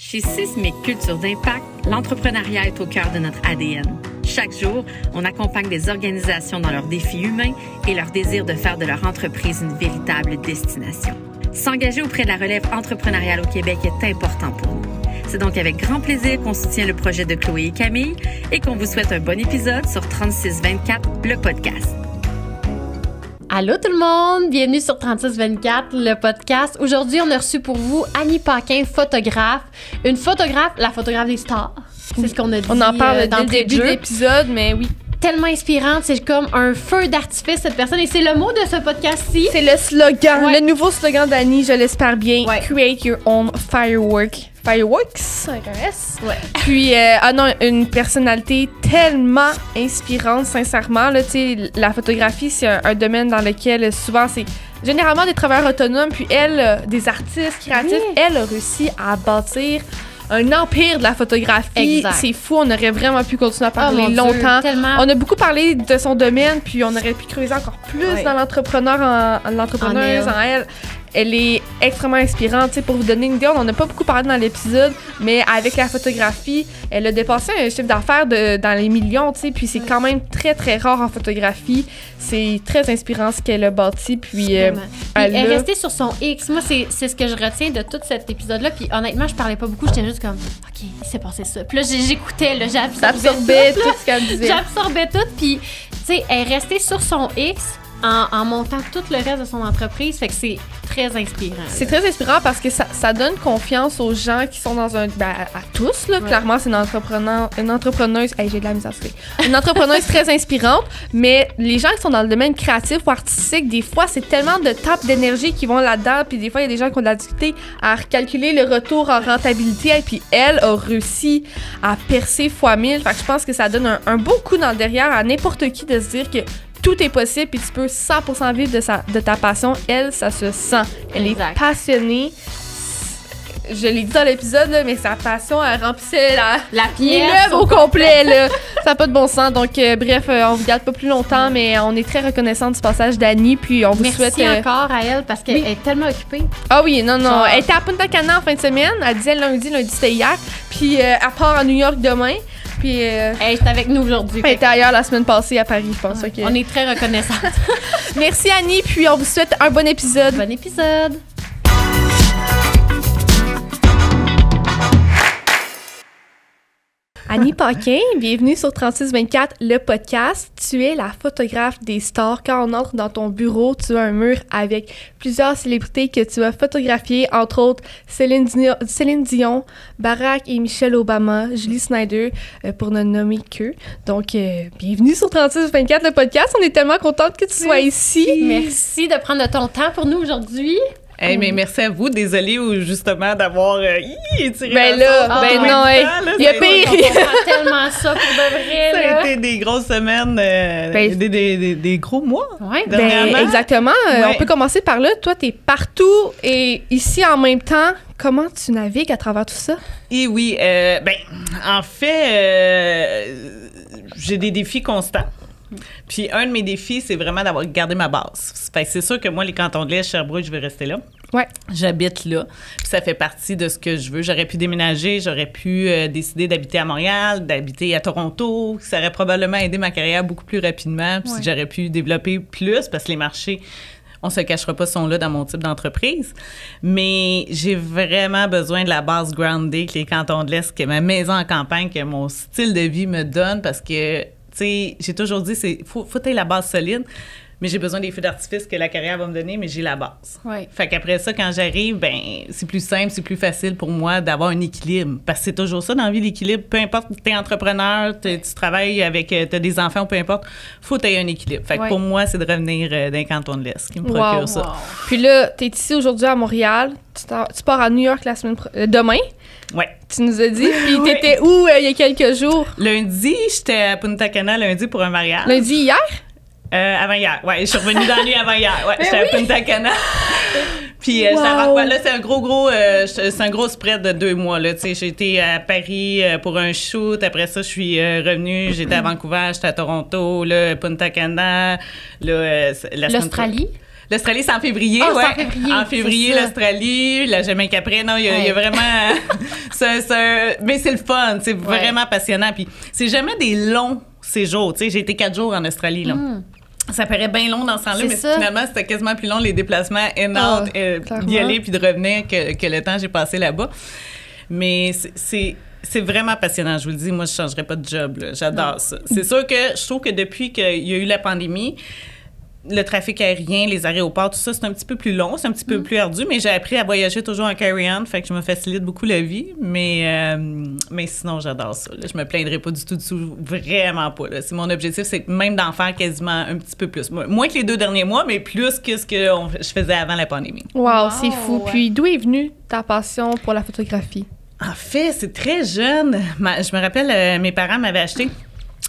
Chez Sismic Culture d'Impact, l'entrepreneuriat est au cœur de notre ADN. Chaque jour, on accompagne des organisations dans leurs défis humains et leur désir de faire de leur entreprise une véritable destination. S'engager auprès de la relève entrepreneuriale au Québec est important pour nous. C'est donc avec grand plaisir qu'on soutient le projet de Chloé et Camille et qu'on vous souhaite un bon épisode sur 3624, le podcast. Allô tout le monde, bienvenue sur 3624, le podcast. Aujourd'hui, on a reçu pour vous Annie Paquin, photographe. Une photographe, la photographe des stars. C'est ce qu'on a dit. On en parle dans le début de l'épisode, mais oui. Tellement inspirante, c'est comme un feu d'artifice cette personne et c'est le mot de ce podcast-ci. C'est le slogan, Ouais. le nouveau slogan d'Annie, je l'espère bien. Ouais. Create your own fireworks, avec un S. Ouais. Puis, une personnalité tellement inspirante, sincèrement. Là, tu sais, la photographie, c'est un domaine dans lequel souvent c'est généralement des travailleurs autonomes, puis elle, des artistes créatifs, Oui. elle a réussi à bâtir un empire de la photographie. Exact. C'est fou, on aurait vraiment pu continuer à Oh parler mon Dieu, longtemps. tellement. On a beaucoup parlé de son domaine, puis on aurait pu creuser encore plus Ouais. dans l'entrepreneuse en elle. Elle est extrêmement inspirante. Tu sais, pour vous donner une idée, on n'en a pas beaucoup parlé dans l'épisode, mais avec la photographie, elle a dépassé un chiffre d'affaires dans les millions, tu sais, puis c'est quand même très, très rare en photographie. C'est très inspirant ce qu'elle a bâti, puis Vraiment. Puis elle est a- restée sur son X. Moi, c'est ce que je retiens de tout cet épisode-là. Puis honnêtement, je parlais pas beaucoup. J'étais juste comme, OK, il s'est passé ça. Puis là, j'écoutais, là, absorbait tout, tout ce qu'elle disait. J'absorbais tout. Puis, tu sais, elle est restée sur son X en montant tout le reste de son entreprise. Fait que c'est très inspirant. C'est très inspirant parce que ça donne confiance aux gens qui sont dans un... Ben, à tous, là. Ouais. Clairement, c'est une entrepreneuse... Hey, j'ai de la misère, c'est une entrepreneuse très inspirante, mais les gens qui sont dans le domaine créatif ou artistique, des fois, c'est tellement de tapes d'énergie qui vont là-dedans, puis des fois, il y a des gens qui ont de la difficulté à recalculer le retour en rentabilité, et puis elle a réussi à percer fois 1000. Fait que je pense que ça donne un beau coup dans le derrière à n'importe qui de se dire que tout est possible puis tu peux 100% vivre de ta passion. Elle, ça se sent. Elle Exact. est passionnée. Je l'ai dit dans l'épisode, là, mais sa passion, elle remplissait La pièce. l'immeuble au complet. Là. Ça n'a pas de bon sens. Donc, bref, on vous garde pas plus longtemps, mais on est très reconnaissant du passage d'Annie. Puis on vous Merci souhaite... encore à elle parce qu'elle oui. est tellement occupée. Ah oui, non. Genre- Elle était à Punta Cana en fin de semaine. Elle disait lundi c'était hier. Puis elle part à New York demain. Puis Elle est avec nous aujourd'hui. elle était ailleurs la semaine passée à Paris, je pense. Ouais. Ok. On est très reconnaissante. Merci Annie, puis on vous souhaite un bon épisode. Bon épisode. Annie Paquin, bienvenue sur 3624, le podcast. Tu es la photographe des stars. Quand on entre dans ton bureau, tu as un mur avec plusieurs célébrités que tu as photographiées, entre autres Céline Dion, Barack et Michelle Obama, Julie Snyder, pour ne nommer que. Donc, bienvenue sur 3624, le podcast. On est tellement contente que tu sois ici. Merci de prendre de ton temps pour nous aujourd'hui. Hey, mais merci à vous. Désolée justement d'avoir étiré Ben la là, sauce ben pour non, tout le hey, temps, là. il y a Ça a été- pire. On comprend tellement ça pour de vrai. Ça là. a été des grosses semaines, Ben, des gros mois. Ouais, Dernièrement. Ben, exactement. Ouais. On peut commencer par là. Toi, t'es partout et ici en même temps. Comment tu navigues à travers tout ça? Et oui, ben, en fait, j'ai des défis constants. Puis un de mes défis, c'est vraiment d'avoir gardé ma base. Fait que c'est sûr que moi, les cantons de l'Est, Sherbrooke, je vais rester là. Ouais. J'habite là. Puis ça fait partie de ce que je veux. J'aurais pu déménager, j'aurais pu décider d'habiter à Montréal, d'habiter à Toronto. Ça aurait probablement aidé ma carrière beaucoup plus rapidement. Puis j'aurais pu développer plus parce que les marchés, on se cachera pas, sont là dans mon type d'entreprise. Mais j'ai vraiment besoin de la base groundée que les cantons de l'Est, que ma maison en campagne, que mon style de vie me donne parce que, tu sais, j'ai toujours dit, faut avoir la base solide. Mais j'ai besoin des feux d'artifice que la carrière va me donner, mais j'ai la base. Ouais. Fait qu'après ça, quand j'arrive, ben c'est plus simple, c'est plus facile pour moi d'avoir un équilibre. Parce que c'est toujours ça dans la vie, l'équilibre. Peu importe, t'es entrepreneur, tu travailles avec, t'as des enfants, peu importe, faut que t'aies un équilibre. Fait que Ouais. pour moi, c'est de revenir d'un canton de l'Est qui me procure Wow. ça. Puis là, t'es ici aujourd'hui à Montréal. Tu pars à New York demain, Ouais. tu nous as dit. Puis Ouais. t'étais où il y a quelques jours? Lundi, j'étais à Punta Cana lundi pour un mariage. Lundi hier? Avant hier, ouais, je suis revenue dans la nuit avant hier. Ouais, j'étais à Punta Cana. Puis j'étais Wow. à Vancouver. Là, c'est un gros spread de 2 mois. Là, tu sais, j'ai été à Paris pour un shoot. Après ça, je suis revenue. J'étais à Vancouver, j'étais à Toronto, là, Punta Cana. Là, la semaine L'Australie? L'Australie, c'est en février, Ah, ouais. c'est en février, En février, c'est ça. l'Australie, la Jamaïque après. Non, il y a vraiment... mais c'est le fun, c'est vraiment passionnant. Puis c'est jamais des longs séjours. Tu sais, j'ai été 4 jours en Australie, là. Ça paraît bien long dans ce temps-là, C'est mais ça. finalement, c'était quasiment plus long, les déplacements in-out, d'y aller puis de revenir que le temps que j'ai passé là-bas. Mais c'est vraiment passionnant, je vous le dis. Moi, je ne changerais pas de job, là. J'adore ça. C'est sûr que je trouve que depuis qu'il y a eu la pandémie, le trafic aérien, les aéroports, tout ça, c'est un petit peu plus long, c'est un petit peu plus ardu, mais j'ai appris à voyager toujours en carry-on, fait que je me facilite beaucoup la vie, mais sinon, j'adore ça. Là. Je me plaindrai pas du tout dessous, vraiment pas. Là. C'est mon objectif, c'est même d'en faire quasiment un petit peu plus. Moins que les 2 derniers mois, mais plus que ce que je faisais avant la pandémie. Wow, c'est fou. ouais. Puis d'où est venue ta passion pour la photographie? En fait, c'est très jeune. Je me rappelle, mes parents m'avaient acheté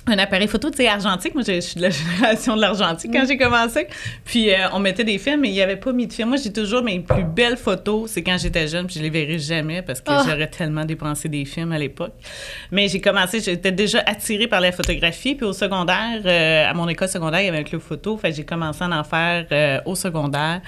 un appareil photo, tu sais, argentique. Moi, je suis de la génération de l'argentique quand j'ai commencé. Puis, on mettait des films, mais il n'y avait pas mis de films. Moi, j'ai toujours mes plus belles photos, c'est quand j'étais jeune, puis je les verrai jamais parce que j'aurais tellement dépensé des films à l'époque. Mais j'ai commencé, j'étais déjà attirée par la photographie. Puis au secondaire, à mon école secondaire, il y avait un club photo. Fait que j'ai commencé à en faire au secondaire.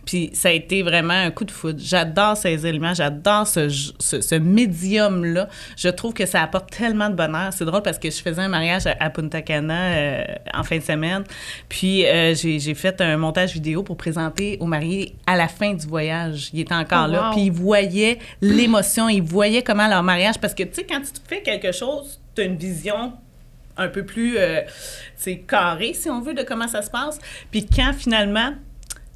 Puis ça a été vraiment un coup de foudre. J'adore ces éléments, j'adore ce médium-là. Je trouve que ça apporte tellement de bonheur. C'est drôle parce que je faisais un mariage à Punta Cana en fin de semaine. Puis j'ai fait un montage vidéo pour présenter aux mariés à la fin du voyage. Il était encore là. Puis ils voyaient l'émotion, ils voyaient comment leur mariage... Parce que, tu sais, quand tu fais quelque chose, tu as une vision un peu plus carrée, si on veut, de comment ça se passe. Puis quand, finalement...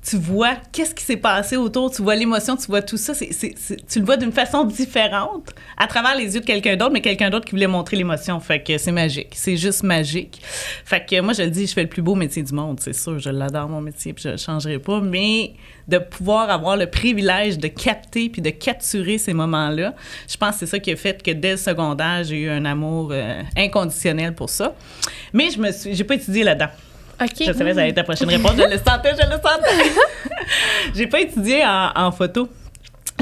tu vois qu'est-ce qui s'est passé autour, tu vois l'émotion, tu vois tout ça, tu le vois d'une façon différente à travers les yeux de quelqu'un d'autre, mais quelqu'un d'autre qui voulait montrer l'émotion. Fait que c'est magique, c'est juste magique. Fait que moi, je le dis, je fais le plus beau métier du monde, c'est sûr, je l'adore mon métier, puis je le changerai pas, mais de pouvoir avoir le privilège de capter puis de capturer ces moments-là, je pense que c'est ça qui a fait que dès le secondaire, j'ai eu un amour inconditionnel pour ça. Mais j'ai pas étudié là-dedans. OK. Je savais que ça allait être ta prochaine réponse. Je le sentais. J'ai pas étudié en photo.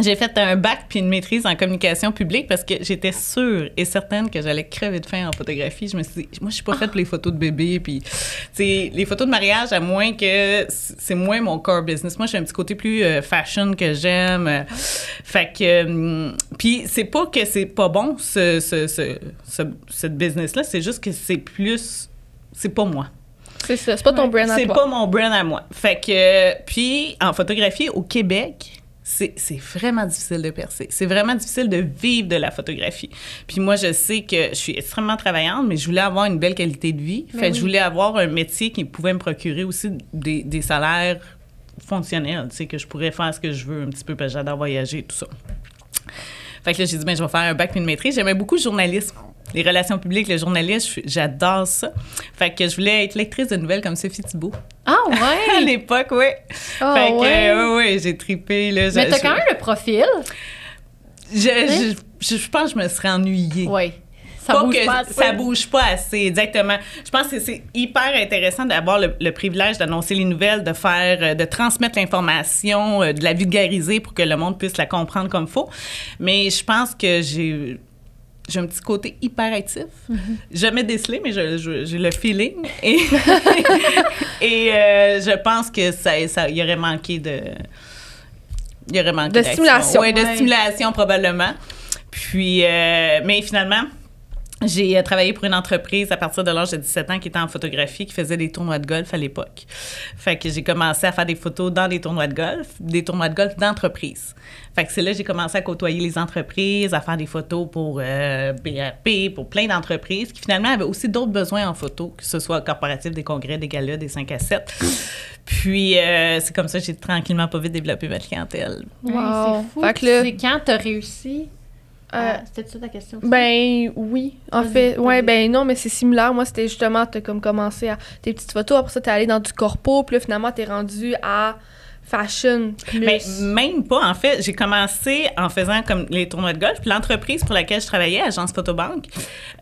J'ai fait un bac puis une maîtrise en communication publique parce que j'étais sûre et certaine que j'allais crever de faim en photographie. Je me suis dit, moi, je suis pas faite pour les photos de bébé. Puis, tu sais, les photos de mariage, à moins que c'est moins mon core business. Moi, j'ai un petit côté plus fashion que j'aime. Fait que, puis, c'est pas que c'est pas bon, cette business-là. C'est juste que c'est pas moi. C'est ça, c'est pas ton brand à toi. C'est pas mon brand à moi. Fait que, puis, en photographie, au Québec, c'est vraiment difficile de percer. C'est vraiment difficile de vivre de la photographie. Puis moi, je sais que je suis extrêmement travaillante, mais je voulais avoir une belle qualité de vie. Fait que je voulais avoir un métier qui pouvait me procurer aussi des salaires fonctionnels, tu sais, que je pourrais faire ce que je veux un petit peu, parce que j'adore voyager et tout ça. Fait que là, j'ai dit, je vais faire un bac puis une maîtrise. J'aimais beaucoup le journalisme. Les relations publiques, le journalisme, j'adore ça. Fait que je voulais être lectrice de nouvelles comme Sophie Thibault. Ah ouais? À l'époque, oui. Oh, fait ouais. que, ouais, j'ai trippé. Là, Mais t'as quand même le profil. Je pense que je me serais ennuyée. Oui. Ça bouge pas assez. Ça bouge pas assez, exactement. Je pense que c'est hyper intéressant d'avoir le privilège d'annoncer les nouvelles, de transmettre l'information, de la vulgariser pour que le monde puisse la comprendre comme il faut. Mais je pense que j'ai un petit côté hyperactif. Jamais décelé, mais j'ai le feeling. Et, je pense que il y aurait manqué de stimulation. Oui, de stimulation probablement. Puis, mais finalement, j'ai travaillé pour une entreprise à partir de l'âge de 17 ans qui était en photographie, qui faisait des tournois de golf à l'époque. Fait que j'ai commencé à faire des photos dans des tournois de golf d'entreprise. Fait que c'est là que j'ai commencé à côtoyer les entreprises, à faire des photos pour BRP, pour plein d'entreprises qui finalement avaient aussi d'autres besoins en photo, que ce soit corporatif, des congrès, des galas, des 5 à 7. Puis c'est comme ça que j'ai tranquillement pas vite développé ma clientèle. Ouais, Wow. c'est fou. Fait que là- C'est quand t'as réussi? C'était ça ta question? Ben oui, en Vas-y, fait, ouais, vas-y. ben non, mais c'est similaire. Moi, c'était justement, t'as comme commencé à tes petites photos, après ça, t'es allé dans du corpo, puis là, finalement, t'es rendu à fashion plus. Mais même pas, en fait. J'ai commencé en faisant comme les tournois de golf. Puis l'entreprise pour laquelle je travaillais, Agence Photobank,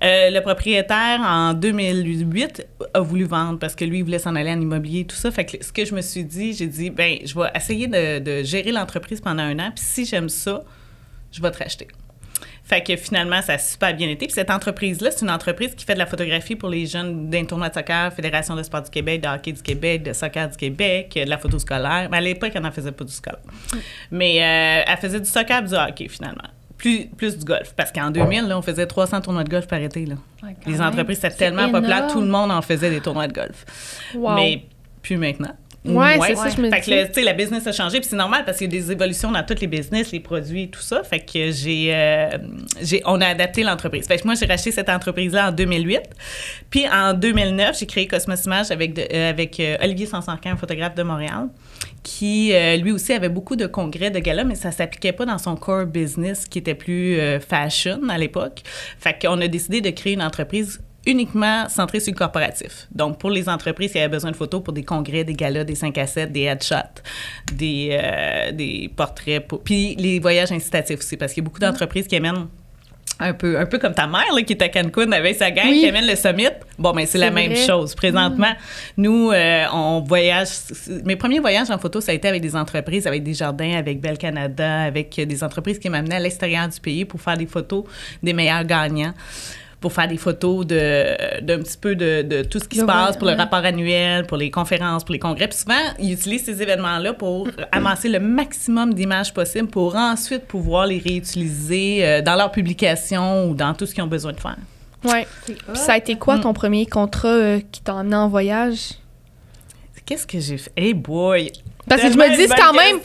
le propriétaire, en 2008, a voulu vendre parce que lui, il voulait s'en aller en immobilier et tout ça. Fait que ce que je me suis dit, j'ai dit, ben je vais essayer de gérer l'entreprise pendant 1 an. Puis si j'aime ça, je vais te racheter. Fait que finalement, ça a super bien été. Puis cette entreprise-là, c'est une entreprise qui fait de la photographie pour les jeunes d'un tournoi de soccer, Fédération de sport du Québec, de hockey du Québec, de soccer du Québec, de la photo scolaire. Mais à l'époque, elle n'en faisait pas du scolaire. Mais elle faisait du soccer et du hockey, finalement. Plus du golf. Parce qu'en 2000, là, on faisait 300 tournois de golf par été. Là. Les entreprises, c'était tellement populaire, tout le monde en faisait des tournois de golf. Wow. Mais plus maintenant. Ouais, c'est ça, je me dis. Fait que, tu sais, la business a changé, puis c'est normal parce qu'il y a des évolutions dans tous les business, les produits et tout ça. Fait que on a adapté l'entreprise. Fait que moi, j'ai racheté cette entreprise-là en 2008. Puis en 2009, j'ai créé Cosmos Image avec Olivier Sansancan, un photographe de Montréal, qui, lui aussi, avait beaucoup de congrès, de galas, mais ça s'appliquait pas dans son core business qui était plus fashion à l'époque. Fait qu'on a décidé de créer une entreprise uniquement centrée sur le corporatif. Donc, pour les entreprises qui avaient besoin de photos pour des congrès, des galas, des 5 à 7, des headshots, des portraits, puis les voyages incitatifs aussi, parce qu'il y a beaucoup d'entreprises qui amènent un peu comme ta mère là, qui est à Cancun avec sa gang, qui amène le summit. Bon, ben c'est la même chose. Présentement, nous, on voyage. Mes premiers voyages en photo, ça a été avec des entreprises, avec Desjardins, avec Bell Canada, avec des entreprises qui m'amenaient à l'extérieur du pays pour faire des photos des meilleurs gagnants, pour faire des photos d'un petit peu de tout ce qui se passe pour le rapport annuel, pour les conférences, pour les congrès. Puis souvent, ils utilisent ces événements-là pour amasser le maximum d'images possibles pour ensuite pouvoir les réutiliser dans leurs publications ou dans tout ce qu'ils ont besoin de faire. Oui. Ça a été quoi ton premier contrat qui t'a emmené en voyage? Qu'est-ce que j'ai fait? Hey boy! Parce que je me dis, c'est quand même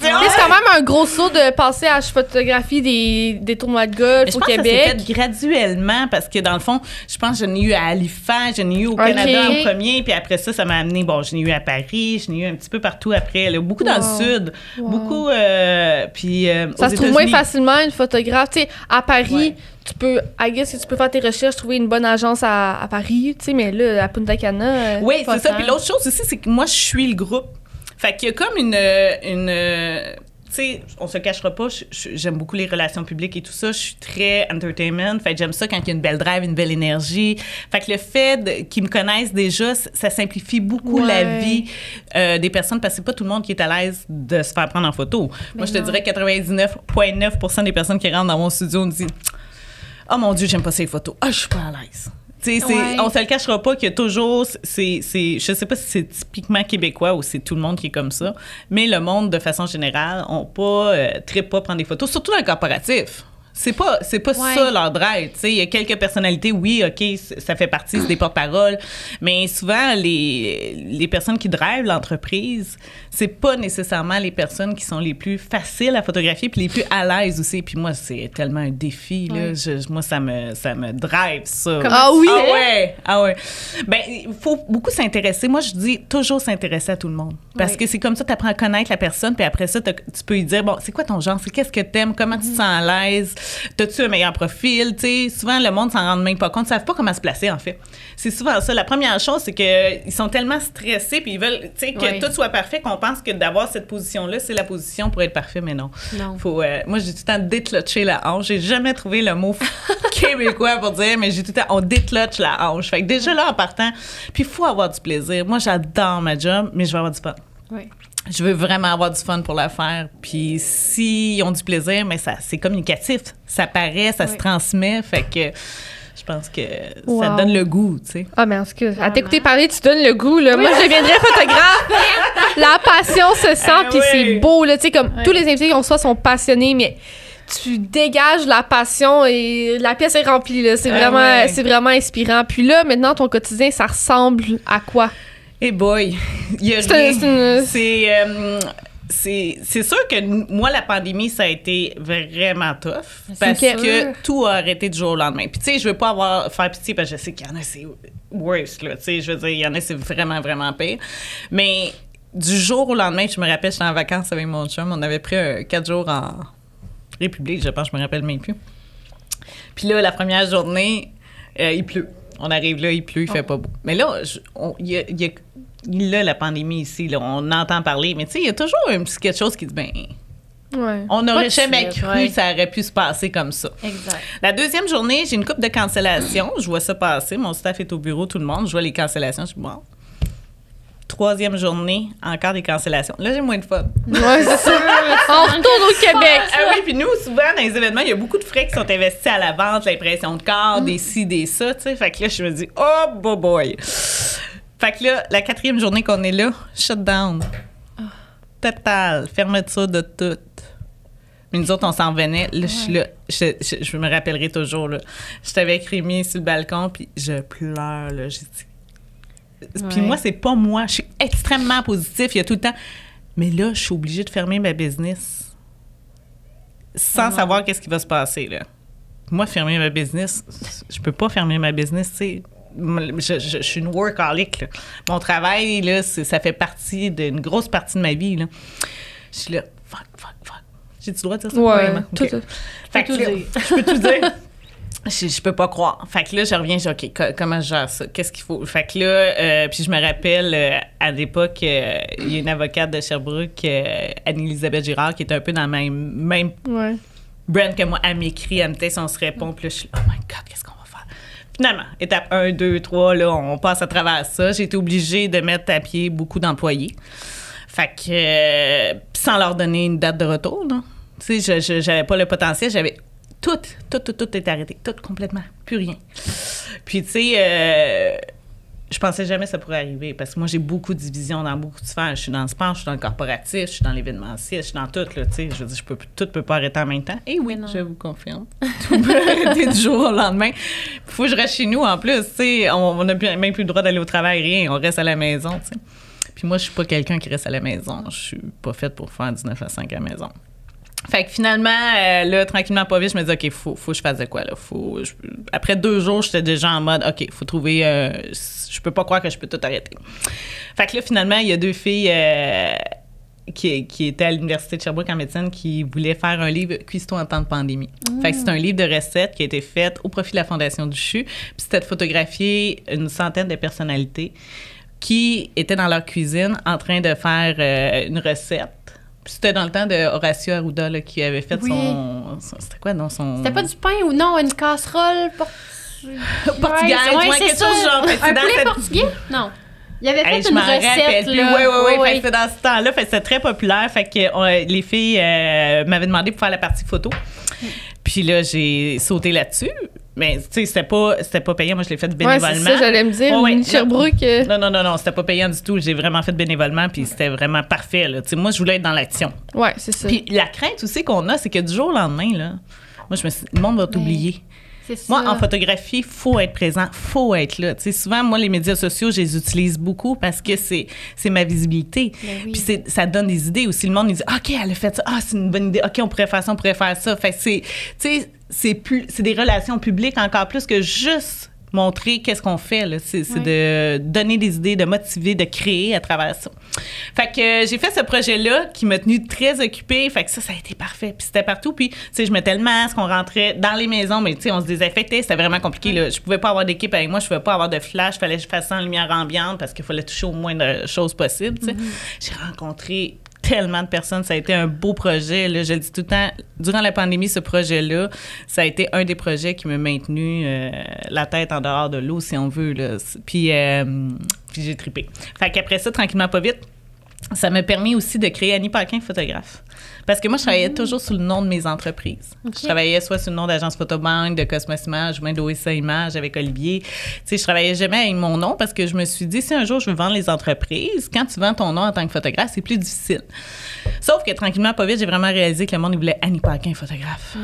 un gros saut de passer à photographie des tournois de golf au Québec. Ça s'est fait graduellement parce que dans le fond, je pense que j'en ai eu à Halifax, j'en ai eu au Canada en premier, puis après ça m'a amené, j'en ai eu à Paris, j'en ai eu un petit peu partout après, là, beaucoup dans le sud, beaucoup, puis ça se trouve moins facilement une photographe, tu sais, à Paris. Tu peux, I guess, tu peux faire tes recherches, trouver une bonne agence à Paris, tu sais, mais là, à Punta Cana. Oui, c'est ça. Puis l'autre chose aussi, c'est que moi, je suis le groupe. Fait qu'il y a comme une tu sais, on se cachera pas, j'aime beaucoup les relations publiques et tout ça. Je suis très entertainment. Fait que j'aime ça quand il y a une belle drive, une belle énergie. Fait que le fait qu'ils me connaissent déjà, ça simplifie beaucoup la vie des personnes parce que c'est pas tout le monde qui est à l'aise de se faire prendre en photo. Moi, je te dirais 99,9% des personnes qui rentrent dans mon studio me disent « Oh mon Dieu, j'aime pas ces photos. Ah, je suis pas à l'aise. » On se le cachera pas qu'il y a toujours, je sais pas si c'est typiquement québécois ou c'est tout le monde qui est comme ça, mais le monde, de façon générale, trippe pas prendre des photos, surtout dans le corporatif. C'est pas ça leur drive, tu sais. Il y a quelques personnalités, oui, OK, ça fait partie, c'est des porte-paroles, mais souvent, les personnes qui drivent l'entreprise, c'est pas nécessairement les personnes qui sont les plus faciles à photographier puis les plus à l'aise aussi. Puis moi, c'est tellement un défi, là. Moi, ça me drive, ça. Ah oui? Ah ouais. Ben, il faut beaucoup s'intéresser. Moi, je dis toujours s'intéresser à tout le monde. Parce que c'est comme ça que tu apprends à connaître la personne, puis après ça, tu peux lui dire, bon, c'est quoi ton genre? Qu'est-ce que t'aimes? Comment tu te sens à l'aise? T'as-tu un meilleur profil? T'sais, souvent, le monde s'en rend même pas compte. Ils savent pas comment se placer, en fait. C'est souvent ça. La première chose, c'est qu'ils sont tellement stressés puis ils veulent que tout soit parfait qu'on pense que d'avoir cette position-là, c'est la position pour être parfait, mais non. Faut, moi, j'ai tout le temps déclutcher la hanche. J'ai jamais trouvé le mot québécois pour dire, mais j'ai tout le temps, on déclutche la hanche. Fait que déjà là, en partant, puis il faut avoir du plaisir. Moi, j'adore ma job, mais je veux avoir du fun. Oui. Je veux vraiment avoir du fun pour la faire. Puis s'ils ont du plaisir, mais c'est communicatif. Ça paraît, ça se transmet. Fait que je pense que ça donne le goût, tu sais. Ah, mais en tout cas, à t'écouter parler, tu donnes le goût, là. Moi, je deviendrais photographe. La passion se sent, puis c'est beau, là. Tu sais, comme tous les invités qu'on reçoit sont passionnés, mais tu dégages la passion et la pièce est remplie, là. C'est vraiment inspirant. Puis là, maintenant, ton quotidien, ça ressemble à quoi? Hey boy, il y a c'est sûr que moi, la pandémie, ça a été vraiment tough parce que tout a arrêté du jour au lendemain. Puis, tu sais, je veux pas faire pitié parce que je sais qu'il y en a, c'est worse, là. Tu sais, je veux dire, il y en a, c'est vraiment, vraiment pire. Mais du jour au lendemain, je me rappelle, j'étais en vacances avec mon chum. On avait pris 4 jours en République, je pense, je me rappelle même plus. Puis là, la première journée, il pleut. On arrive là, il pleut, il fait pas beau. Mais là, il y a la pandémie ici, là, on entend parler, mais tu sais, il y a toujours un petit quelque chose qui dit, on n'aurait jamais cru que ça aurait pu se passer comme ça. Exact. La deuxième journée, j'ai une couple de cancellations. Je vois ça passer. Mon staff est au bureau, tout le monde. Je vois les cancellations. Je dis, bon, troisième journée, encore des cancellations. Là, j'ai moins de fun. Ouais, c'est ça. On retourne au Québec. Ah oui, puis nous, souvent, dans les événements, il y a beaucoup de frais qui sont investis à la vente, l'impression de corps, des ci, des ça, tu sais. Fait que là, je me dis, oh, boy. Fait que là, la 4e journée qu'on est là, shutdown. Total, fermeture de tout. Mais nous autres, on s'en revenait. Là, je suis là. Je me rappellerai toujours, là. J'étais avec Rémi sur le balcon, puis je pleure, là. J'ai dit... Puis moi, c'est pas moi. Je suis extrêmement positif. Il y a tout le temps... Mais là, je suis obligée de fermer ma business sans savoir qu'est-ce qui va se passer, là. Moi, fermer ma business, je peux pas fermer ma business, tu sais. Je suis une workaholic, là. Mon travail, là, ça fait partie d'une grosse partie de ma vie, là. Je suis là, fuck. J'ai-tu le droit de dire ça? Ouais, okay. tout. Fait que là, je peux tout dire. Je peux pas croire. Fait que là, je reviens, je dis, OK, comment je gère ça? Qu'est-ce qu'il faut? Fait que là, puis je me rappelle, à l'époque, il y a une avocate de Sherbrooke, Anne-Élisabeth Girard, qui était un peu dans le même brand que moi. Elle m'écrit, elle me dit, on se répond. Puis là, je suis là, oh my God, qu'est-ce qu'on va faire? Finalement, étape 1, 2, 3, là, on passe à travers ça. J'ai été obligée de mettre à pied beaucoup d'employés. Fait que, sans leur donner une date de retour, là. Tu sais, j'avais pas le potentiel, j'avais... Tout est arrêté. Tout complètement. Plus rien. Puis, tu sais, je pensais jamais que ça pourrait arriver parce que moi, j'ai beaucoup de divisions dans beaucoup de sphères. Je suis dans le sport, je suis dans le corporatif, je suis dans l'événementiel, je suis dans tout, là, tu sais. Je veux dire, tout peut pas arrêter en même temps. Et oui, je vous confirme. Tout peut arrêter du jour au lendemain. Il faut que je reste chez nous, en plus, tu sais. On n'a même plus le droit d'aller au travail, rien. On reste à la maison, tu sais. Puis moi, je suis pas quelqu'un qui reste à la maison. Je suis pas faite pour faire du 9 à 5 à la maison. Fait que finalement, là, tranquillement, pas vite, je me dis, OK, faut que je fasse de quoi, là. Après 2 jours, j'étais déjà en mode, OK, faut trouver... je peux pas croire que je peux tout arrêter. Fait que là, finalement, il y a 2 filles qui étaient à l'Université de Sherbrooke en médecine qui voulaient faire un livre « Cuistot en temps de pandémie ». Fait que c'est un livre de recettes qui a été fait au profit de la Fondation du CHU. Puis c'était de photographier une centaine de personnalités qui étaient dans leur cuisine en train de faire une recette. Puis c'était dans le temps de Horacio Arruda là, qui avait fait son... C'était quoi, non? C'était pas du pain ou non, une casserole portugaise, quelque chose genre. Un poulet portugais? Non. Il avait fait une recette, là. Oui. C'était dans ce temps-là. Fait que c'était très populaire. Fait que les filles m'avaient demandé pour faire la partie photo. Puis là, j'ai sauté là-dessus. Mais tu sais, c'était pas payant. Moi, je l'ai fait bénévolement. Ouais, c'est ça, j'allais me dire. Sherbrooke. Non, c'était pas payant du tout. J'ai vraiment fait bénévolement, puis c'était vraiment parfait, là. Tu sais, moi, je voulais être dans l'action. Ouais, c'est ça. Puis la crainte aussi qu'on a, c'est que du jour au lendemain, là, moi, je me suis dit, le monde va t'oublier. Moi, en photographie, il faut être présent, il faut être là. Tu sais, souvent, moi, les médias sociaux, je les utilise beaucoup parce que c'est ma visibilité. Puis ça donne des idées aussi. Le monde, il dit, OK, elle a fait ça. Ah, c'est une bonne idée. OK, on pourrait faire ça, on pourrait faire ça. Fait que tu sais, c'est des relations publiques encore plus que juste montrer qu'est-ce qu'on fait, là. C'est de donner des idées, de motiver, de créer à travers ça. Fait que j'ai fait ce projet-là qui m'a tenue très occupée. Fait que ça a été parfait. Puis c'était partout. Puis, tu sais, je mettais le masque, on rentrait dans les maisons, mais tu sais, on se désinfectait. C'était vraiment compliqué, là. Je pouvais pas avoir d'équipe avec moi. Je pouvais pas avoir de flash. Fallait que je fasse ça en lumière ambiante parce qu'il fallait toucher au moins de choses possibles, tu sais. J'ai rencontré tellement de personnes. Ça a été un beau projet, là. Je le dis tout le temps. Durant la pandémie, ce projet-là, ça a été un des projets qui m'a maintenu la tête en dehors de l'eau, si on veut, là. Puis j'ai trippé. Fait qu'après ça, tranquillement, pas vite, ça m'a permis aussi de créer Annie Paquin photographe. Parce que moi, je travaillais toujours sous le nom de mes entreprises. Okay. Je travaillais soit sous le nom d'Agence Photobank, de Cosmos Images, ou même d'OSA Images avec Olivier. Tu sais, je travaillais jamais avec mon nom parce que je me suis dit, si un jour je veux vendre les entreprises, quand tu vends ton nom en tant que photographe, c'est plus difficile. Sauf que tranquillement, pas vite, j'ai vraiment réalisé que le monde, il voulait Annie Paquin photographe.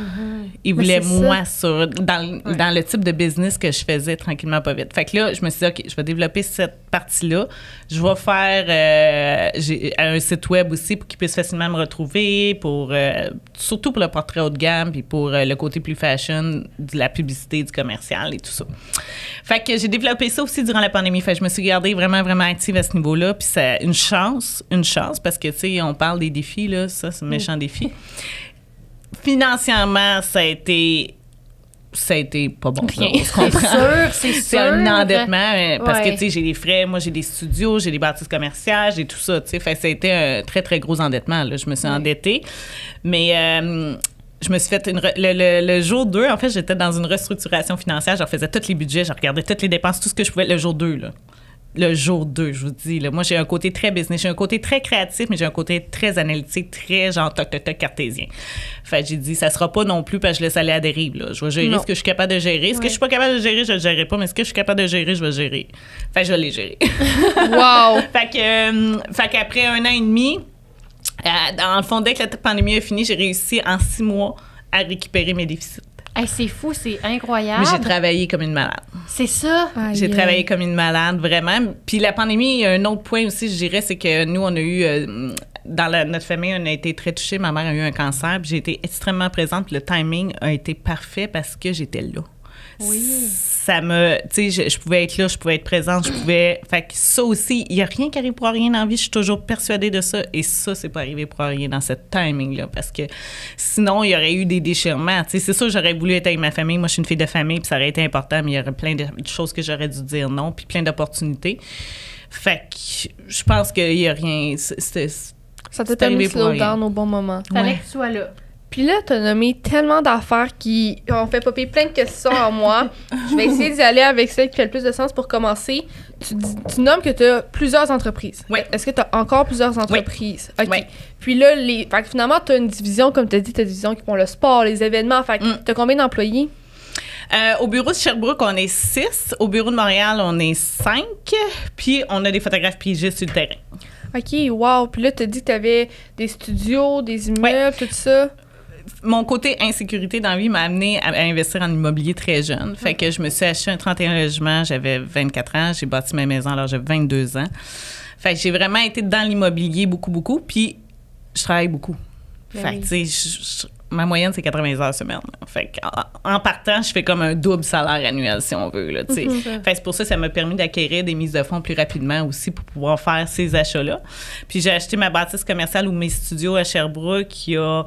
Il voulait moi dans le type de business que je faisais tranquillement, pas vite. Fait que là, je me suis dit, OK, je vais développer cette partie-là. Je vais faire j'ai un site web aussi pour qu'ils puissent facilement me retrouver, surtout pour le portrait haut de gamme, puis pour le côté plus fashion, de la publicité, du commercial et tout ça. Fait que j'ai développé ça aussi durant la pandémie. Fait que je me suis gardée vraiment, vraiment active à ce niveau-là. Puis c'est une chance, parce que, tu sais, on parle des défis, là, ça, c'est un méchant défi. Financièrement, ça a été pas bon. C'est un endettement parce que, tu sais, j'ai des frais. Moi, j'ai des studios, j'ai des bâtisses commerciales, j'ai tout ça, tu sais. Fait que ça a été un très, très gros endettement, là. Je me suis endettée. Mais je me suis fait le jour 2, en fait, j'étais dans une restructuration financière. Je refaisais tous les budgets, je regardais toutes les dépenses, tout ce que je pouvais le jour 2, là. le jour 2, je vous dis. Là. Moi, j'ai un côté très business, j'ai un côté très créatif, mais j'ai un côté très analytique, très genre toc cartésien. Fait que j'ai dit, ça sera pas non plus parce que je laisse aller à dérive. Là. Je vais gérer ce que je suis capable de gérer. Ce que je suis pas capable de gérer, je le gérerai pas, mais ce que je suis capable de gérer, je vais gérer. Fait que je vais les gérer. Wow! Fait qu'après 1 an et demi, dans le fond, dès que la pandémie a fini, j'ai réussi en 6 mois à récupérer mes déficits. Hey, c'est fou, c'est incroyable. Mais j'ai travaillé comme une malade. C'est ça. J'ai travaillé comme une malade, vraiment. Puis la pandémie, il y a un autre point aussi, je dirais, c'est que nous, on a eu... notre famille, on a été très touchés. Ma mère a eu un cancer, puis j'ai été extrêmement présente. Puis le timing a été parfait parce que j'étais là. Oui. Ça me... Tu sais, je pouvais être là, je pouvais être présente, je pouvais... Fait que ça aussi, il n'y a rien qui arrive pour rien dans la vie. Je suis toujours persuadée de ça. Et ça, c'est pas arrivé pour rien dans ce timing-là. Parce que sinon, il y aurait eu des déchirements. Tu sais, c'est sûr, j'aurais voulu être avec ma famille. Moi, je suis une fille de famille, puis ça aurait été important, mais il y aurait plein de choses que j'aurais dû dire non, puis plein d'opportunités. Fait que je pense qu'il n'y a rien... Ça t'a permis de slow down au bon moment. Fallait que tu sois là. Puis là, t'as nommé tellement d'affaires qui ont fait popper plein de questions en moi. Je vais essayer d'y aller avec celle qui fait le plus de sens pour commencer. Tu nommes que t'as plusieurs entreprises. Oui. Est-ce que t'as encore plusieurs entreprises? Oui. OK. Oui. Puis là, fait que finalement, t'as une division, comme t'as dit, t'as une division qui font le sport, les événements. Fait que t'as combien d'employés? Au bureau de Sherbrooke, on est 6. Au bureau de Montréal, on est 5. Puis on a des photographes pigistes sur le terrain. OK, wow. Puis là, t'as dit que t'avais des studios, des immeubles, tout ça. Mon côté insécurité dans la vie m'a amené à investir en immobilier très jeune. Fait que je me suis acheté un 31 logements, j'avais 24 ans. J'ai bâti ma maison alors j'avais 22 ans. Fait que j'ai vraiment été dans l'immobilier beaucoup. Puis je travaille beaucoup. Fait que, tu sais, ma moyenne, c'est 80 heures semaine. Fait en partant, je fais comme un double salaire annuel, si on veut. Là, fait que c'est pour ça que ça m'a permis d'acquérir des mises de fonds plus rapidement aussi pour pouvoir faire ces achats-là. Puis j'ai acheté ma bâtisse commerciale ou mes studios à Sherbrooke il y a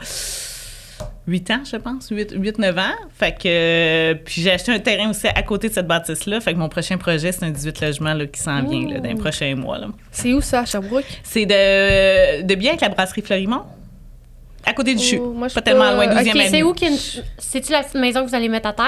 8 ans, je pense, 8-9 ans. Fait que, puis j'ai acheté un terrain aussi à côté de cette bâtisse-là. Fait que mon prochain projet, c'est un 18 logements là, qui s'en vient là, dans les prochains mois. Là. C'est où ça, à Sherbrooke? C'est de bien avec la brasserie Fleurimont. À côté du CHU. Pas tellement loin, 12e avenue. C'est où C'est-tu la petite maison que vous allez mettre à terre?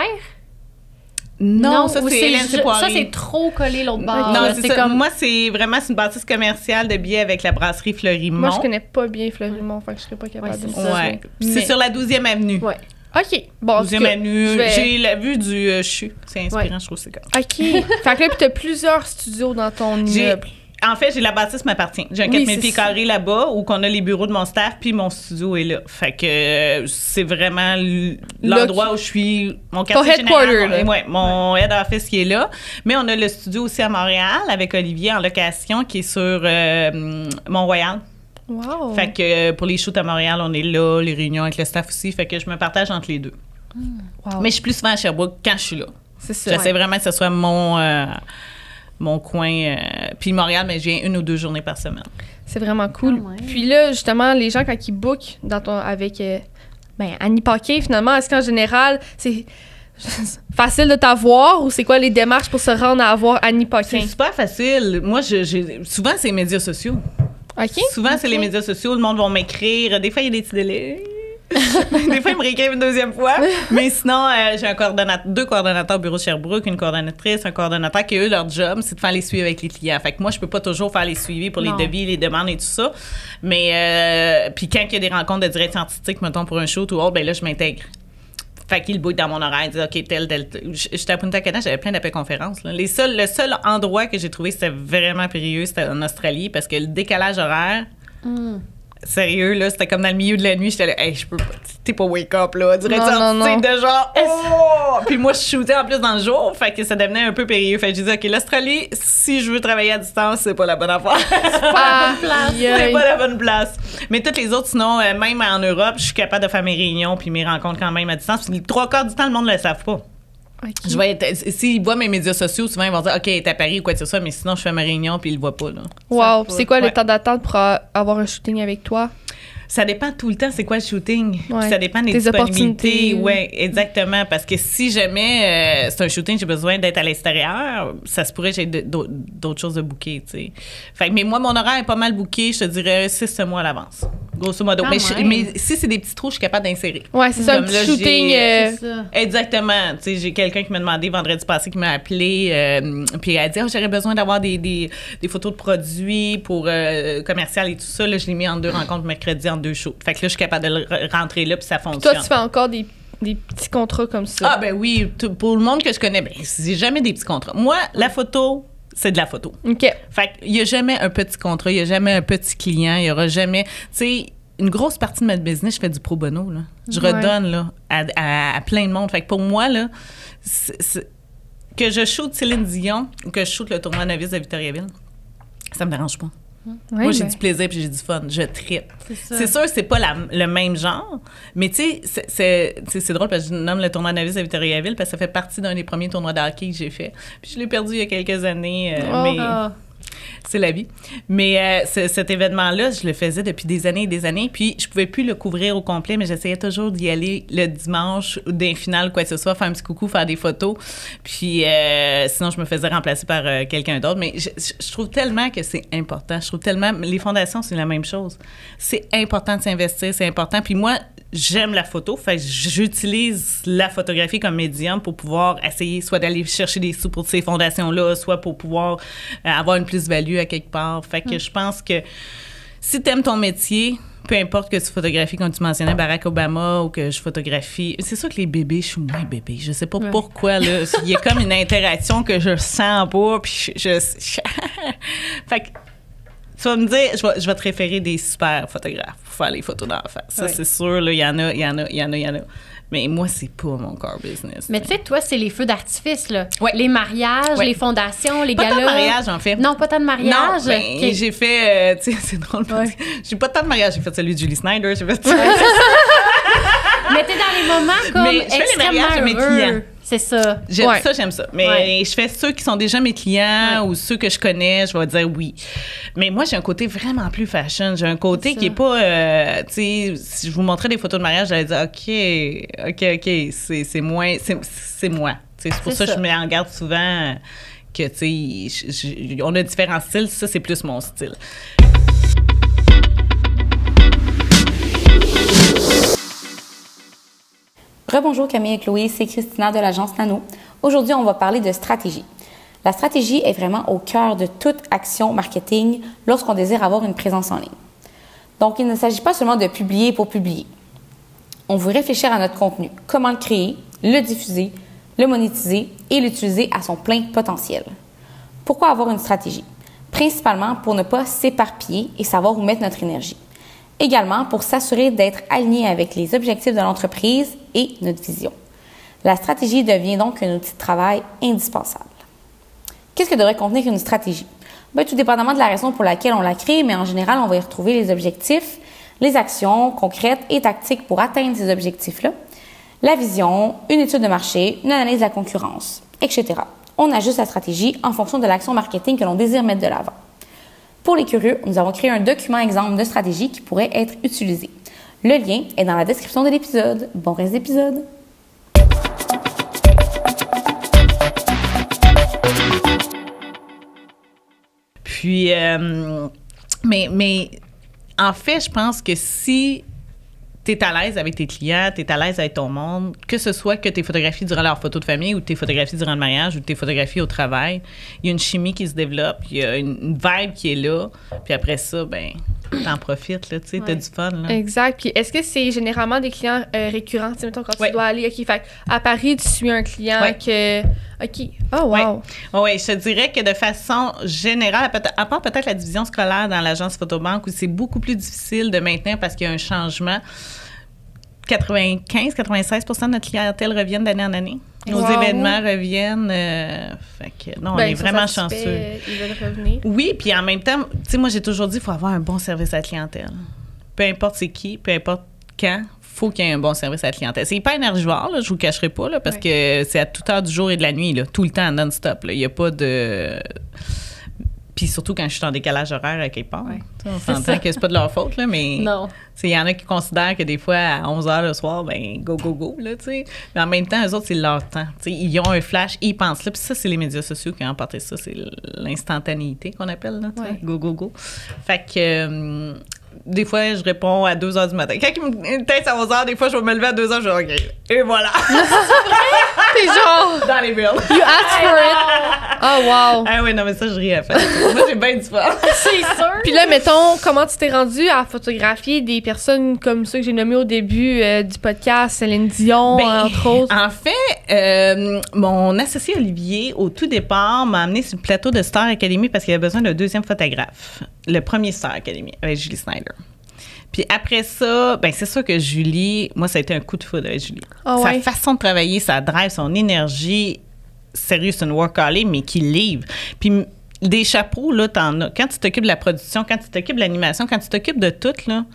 Non, ça, c'est Hélène Poirier. Ça, c'est trop collé l'autre bord. Non, c'est ça. Comme... Moi, c'est vraiment une bâtisse commerciale de billets avec la brasserie Fleurimont. Moi, je connais pas bien Fleurimont, fait que je serais pas capable de ça. Ouais. C'est sur la 12e avenue. Ouais. OK. Bon, 12e avenue. J'ai la vue du CHU. C'est inspirant, je trouve, c'est comme. OK. Fait que là, puis t'as plusieurs studios dans ton immeuble. En fait, j'ai la bâtisse m'appartient. J'ai un 4000 pieds carrés là-bas où qu'on a les bureaux de mon staff, puis mon studio est là. Fait que c'est vraiment l'endroit où je suis. Mon quartier général. Mon head office qui est là. Mais on a le studio aussi à Montréal avec Olivier en location qui est sur Mont-Royal. Wow. Fait que pour les shoots à Montréal, on est là, les réunions avec le staff aussi. Fait que je me partage entre les deux. Wow. Mais je suis plus souvent à Sherbrooke quand je suis là. C'est ça. J'essaie vraiment que ce soit mon coin. Puis Montréal, mais je viens 1 ou 2 journées par semaine. C'est vraiment cool. Ah ouais. Puis là, justement, les gens, quand ils bookent avec Annie Paquin, finalement, est-ce qu'en général, c'est facile de t'avoir ou c'est quoi les démarches pour se rendre à avoir Annie Paquin? C'est super facile. Moi, souvent, c'est les médias sociaux. OK. Souvent, c'est les médias sociaux. Le monde va m'écrire. Des fois, il y a des petits délais. Des fois, ils me réécrivent une deuxième fois. Mais sinon, j'ai deux coordonnateurs au bureau de Sherbrooke, une coordonnatrice, un coordonnateur qui, eux, leur job, c'est de faire les suivis avec les clients. Fait que moi, je peux pas toujours faire les suivis pour les devis, les demandes et tout ça. Mais, puis quand il y a des rencontres de direction artistique, mettons, pour un shoot ou autre, ben là, je m'intègre. Fait qu'il bouille dans mon horaire, dit OK, tel. J'étais à Punta Cana, j'avais plein d'appels conférences. Là. Le seul endroit que j'ai trouvé c'était vraiment périlleux, c'était en Australie parce que le décalage horaire. Sérieux, là, c'était comme dans le milieu de la nuit. J'étais là, hey, je peux pas. T'es pas wake up, là. Direction artistique de genre, oh! Puis moi, je shootais en plus dans le jour. Fait que ça devenait un peu périlleux. Fait que j'ai dit, OK, l'Australie, si je veux travailler à distance, c'est pas la bonne affaire. C'est pas la bonne place. Mais toutes les autres, sinon, même en Europe, je suis capable de faire mes réunions puis mes rencontres quand même à distance. Puis les 3/4 du temps, le monde ne le savent pas. Okay. Je vais être, s'ils voient mes médias sociaux, souvent ils vont dire OK, t'es à Paris ou quoi que ce soit, mais sinon je fais ma réunion puis ils le voient pas. Là. Wow, c'est quoi le temps d'attente pour avoir un shooting avec toi? Ça dépend tout le temps, c'est quoi le shooting. Ouais. Puis ça dépend des Tes disponibilités. opportunités. Oui, exactement. Parce que si jamais c'est un shooting, j'ai besoin d'être à l'extérieur, ça se pourrait que j'ai d'autres choses de booker, tu sais. Fait que, mais moi, mon horaire est pas mal booké, je te dirais 6 mois à l'avance. Grosso modo. Mais si c'est des petits trous, je suis capable d'insérer. Ouais, c'est ça, un Comme petit là, shooting. C'est ça. Exactement. Tu sais, j'ai quelqu'un qui m'a demandé vendredi passé, qui m'a appelé, puis elle a dit j'aurais besoin d'avoir des photos de produits pour commercial et tout ça. Là, je l'ai mis en 2 rencontres mercredi, en 2 shows. Fait que là, je suis capable de rentrer là, puis ça fonctionne. Toi, tu fais encore des petits contrats comme ça. Ah, ben oui. Pour le monde que je connais, ben, c'est jamais des petits contrats. Moi, la photo, c'est de la photo. OK. Fait qu'il n'y a jamais un petit contrat, il n'y a jamais un petit client, il n'y aura jamais. Tu sais, une grosse partie de ma business, je fais du pro bono, là. Je redonne, là, à plein de monde. Fait que pour moi, là, que je shoote Céline Dion ou que je shoote le tournoi Novice de Victoriaville, ça me dérange pas. Ouais, Moi, j'ai ben, du plaisir puis j'ai du fun. Je trippe. ça. C'est sûr que c'est pas le même genre, mais tu sais, c'est drôle parce que je nomme le tournoi Novice de Victoriaville parce que ça fait partie d'un des premiers tournois de hockey que j'ai fait. Puis je l'ai perdu il y a quelques années, mais c'est la vie. Mais cet événement-là, je le faisais depuis des années et des années, puis je pouvais plus le couvrir au complet, mais j'essayais toujours d'y aller le dimanche ou d'un final, quoi que ce soit, faire un petit coucou, faire des photos, puis sinon je me faisais remplacer par quelqu'un d'autre. Mais je trouve tellement que c'est important. Je trouve tellement... Les fondations, c'est la même chose. C'est important de s'investir, c'est important. Puis moi, j'aime la photo, fait que j'utilise la photographie comme médium pour pouvoir essayer soit d'aller chercher des sous pour ces fondations-là, soit pour pouvoir avoir une plus-value à quelque part. Fait que je pense que si t'aimes ton métier, peu importe que tu photographies, comme tu mentionnais, Barack Obama ou que je photographie... C'est sûr que les bébés, je suis moins bébé. Je sais pas pourquoi, là. Il y a comme une interaction que je sens pas, puis fait que tu vas me dire, je vais te référer des super photographes pour faire les photos d'enfants. Ça, c'est sûr, là, il y en a. Mais moi, c'est pas mon core business. Mais tu sais, toi, c'est les feux d'artifice, là. Ouais. Les mariages, Ouais. les fondations, les pas galas. tant de mariage, en fait. Non, pas tant de mariage. Non, ben, Ok. j'ai fait... tu sais, c'est drôle. J'ai pas tant de mariage. J'ai fait celui de Julie Snyder. J'ai fait... Mais t'es dans les moments comme Mais je fais les extrêmement mariages de mes heureux. clients. C'est ça. J'aime ça. Mais je fais ceux qui sont déjà mes clients ou ceux que je connais, je vais dire oui. Mais moi, j'ai un côté vraiment plus fashion. J'ai un côté qui est pas... tu sais, si je vous montrais des photos de mariage, j'allais dire OK, c'est moins... C'est moi. Tu sais, c'est pour ça que je mets en garde souvent que, tu sais, on a différents styles. Ça, c'est plus mon style. Rebonjour Camille et Chloé, c'est Christina de l'agence Nano. Aujourd'hui, on va parler de stratégie. La stratégie est vraiment au cœur de toute action marketing lorsqu'on désire avoir une présence en ligne. Donc, il ne s'agit pas seulement de publier pour publier. On veut réfléchir à notre contenu, comment le créer, le diffuser, le monétiser et l'utiliser à son plein potentiel. Pourquoi avoir une stratégie? Principalement pour ne pas s'éparpiller et savoir où mettre notre énergie. Également pour s'assurer d'être aligné avec les objectifs de l'entreprise et notre vision. La stratégie devient donc un outil de travail indispensable. Qu'est-ce que devrait contenir une stratégie? Bien, tout dépendamment de la raison pour laquelle on la crée, mais en général, on va y retrouver les objectifs, les actions concrètes et tactiques pour atteindre ces objectifs-là, la vision, une étude de marché, une analyse de la concurrence, etc. On ajuste la stratégie en fonction de l'action marketing que l'on désire mettre de l'avant. Pour les curieux, nous avons créé un document exemple de stratégie qui pourrait être utilisé. Le lien est dans la description de l'épisode. Bon reste d'épisode! Puis, mais en fait, je pense que si tu es à l'aise avec tes clients, tu es à l'aise avec ton monde, que ce soit que tes photographies durant leur photo de famille ou tes photographies durant le mariage ou tes photographies au travail, il y a une chimie qui se développe, il y a une vibe qui est là, puis après ça, ben t'en profites, là, tu sais, t'as du fun, là. Exact. Puis est-ce que c'est généralement des clients récurrents? Tu sais, mettons, quand tu dois aller, OK, fait à Paris, tu suis un client que... OK. Oh, wow. Oui, je te dirais que de façon générale, à part peut-être la division scolaire dans l'agence Photobank où c'est beaucoup plus difficile de maintenir parce qu'il y a un changement, 95-96% de notre clientèle reviennent d'année en année. Nos événements reviennent. Fait que, non, on est vraiment chanceux. Ils veulent revenir. Oui, puis en même temps, tu sais, moi, j'ai toujours dit qu'il faut avoir un bon service à la clientèle. Peu importe c'est qui, peu importe quand, faut qu'il y ait un bon service à la clientèle. C'est hyper énergivore, là, je vous le cacherai pas, là, parce que c'est à toute heure du jour et de la nuit, là, tout le temps, non-stop. Il n'y a pas de... Puis surtout quand je suis en décalage horaire à quelque part. Ouais. On s'entend que c'est pas de leur faute, là, mais Non. il y en a qui considèrent que des fois, à 11h le soir, ben go, go, go, là, tu sais. Mais en même temps, eux autres, c'est leur temps. Tu sais, ils ont un flash, ils pensent là. Puis ça, c'est les médias sociaux qui ont emporté ça. C'est l'instantanéité qu'on appelle, là, tu sais. Ouais. Go, go, go. Fait que... des fois, je réponds à 2h du matin. Quand il me texte à 11h, des fois, je vais me lever à 2h, je vais OK. Et voilà. T'es genre, Dans les bills. you asked for it. Oh, wow. Ah oui, non, mais ça, je ris à faire. Moi, j'ai bien du fun. C'est sûr. Puis là, mettons, comment tu t'es rendu à photographier des personnes comme ceux que j'ai nommées au début du podcast, Céline Dion, entre autres? En fait, mon associé Olivier, au tout départ, m'a amené sur le plateau de Star Academy parce qu'il avait besoin d'un deuxième photographe. Le premier Star Academy, avec Julie Snyder. Puis après ça, ben c'est sûr que Julie, moi, ça a été un coup de foudre avec Julie. Oh, Sa ouais. façon de travailler, sa drive, son énergie, sérieux, c'est une workaholic, mais qui livre. Puis des chapeaux, là, t'en as. Quand tu t'occupes de la production, quand tu t'occupes de l'animation, quand tu t'occupes de tout, là,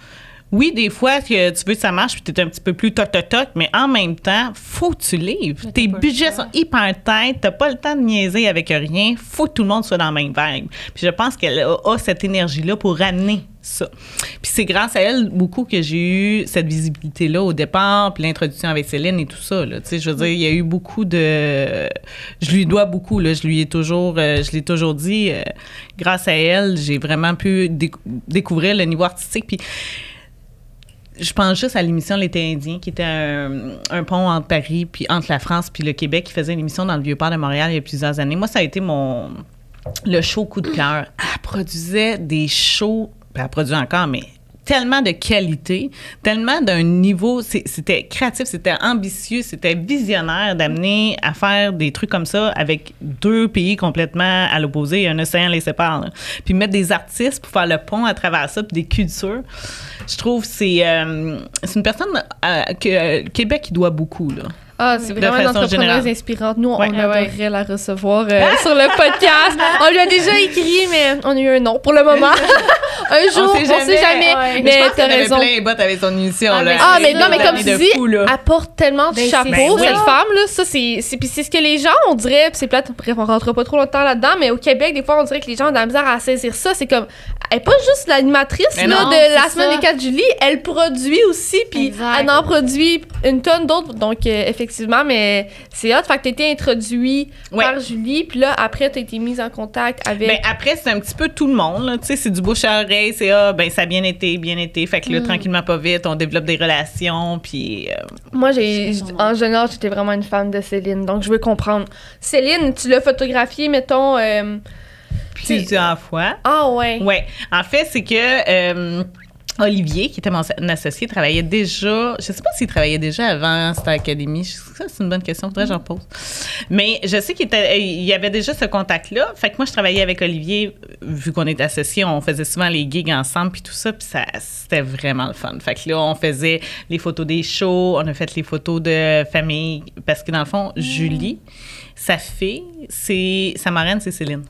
oui, des fois, que tu veux que ça marche, puis tu es un petit peu plus toc-toc-toc, mais en même temps, faut que tu livres. Tes budgets sont hyper têtes, t'as pas le temps de niaiser avec rien, faut que tout le monde soit dans la même vibe. Puis je pense qu'elle a cette énergie-là pour ramener ça. Puis c'est grâce à elle beaucoup que j'ai eu cette visibilité-là au départ, puis l'introduction avec Céline et tout ça, là. Tu sais, je veux dire, il y a eu beaucoup de... Je lui dois beaucoup, là. Je l'ai toujours dit. Grâce à elle, j'ai vraiment pu découvrir le niveau artistique. Puis je pense juste à l'émission L'été indien, qui était un pont entre Paris, puis entre la France puis le Québec, qui faisait une émission dans le Vieux-Port de Montréal il y a plusieurs années. Moi, ça a été le show coup de cœur. Elle produisait des shows, puis elle produit encore, mais tellement de qualité, tellement d'un niveau, c'était créatif, c'était ambitieux, c'était visionnaire d'amener à faire des trucs comme ça avec deux pays complètement à l'opposé et un océan les sépare. Là. Puis mettre des artistes pour faire le pont à travers ça, puis des cultures. Je trouve que c'est une personne que Québec qui doit beaucoup, là. Ah, c'est De vraiment une façon entrepreneuse générale. inspirante. Nous, Ouais. on adorerait la recevoir sur le podcast. On lui a déjà écrit, mais on a eu un non pour le moment. Un jour, on sait jamais. Ouais. Mais je pense t'as qu'elle avait raison. plein les bottes avec son émission. Ah, là. Ah, mais non, mais Des comme années tu de dis, fou, là. elle porte tellement de Ben, chapeaux, c'est cette ça. femme-là. Ça, c'est ce que les gens, on dirait, puis c'est plate, bref, on rentre pas trop longtemps là-dedans, mais au Québec, des fois, on dirait que les gens ont de la misère à saisir ça. C'est comme, elle est pas juste l'animatrice Mais là, non, de c'est la semaine ça. des 4 juillet, elle produit aussi, puis Exact. elle en produit une tonne d'autres. Donc, effectivement, mais c'est hot. Fait que t'as été introduit Ouais. par Julie, puis là, après, t'as été mise en contact avec. Ben, après, c'est un petit peu tout le monde, là. Tu sais, c'est du bouche à oreille, c'est ben, ça a bien été. Fait que là, tranquillement, pas vite, on développe des relations, puis. Moi, en général, j'étais vraiment une fan de Céline, donc je veux comprendre. Céline, tu l'as photographiée, mettons. Plusieurs fois. Ah ouais. Ouais. En fait, c'est que Olivier, qui était mon associé, travaillait déjà. Je sais pas s'il travaillait déjà avant Star Academy. Ça, c'est une bonne question. Faudrait que j'en pose. Mais je sais qu'il y avait déjà ce contact-là. Fait que moi, je travaillais avec Olivier, vu qu'on est associés, on faisait souvent les gigs ensemble puis tout ça. Puis c'était vraiment le fun. Fait que là, on faisait les photos des shows, on a fait les photos de famille. Parce que dans le fond, Julie, sa fille, sa marraine, c'est Céline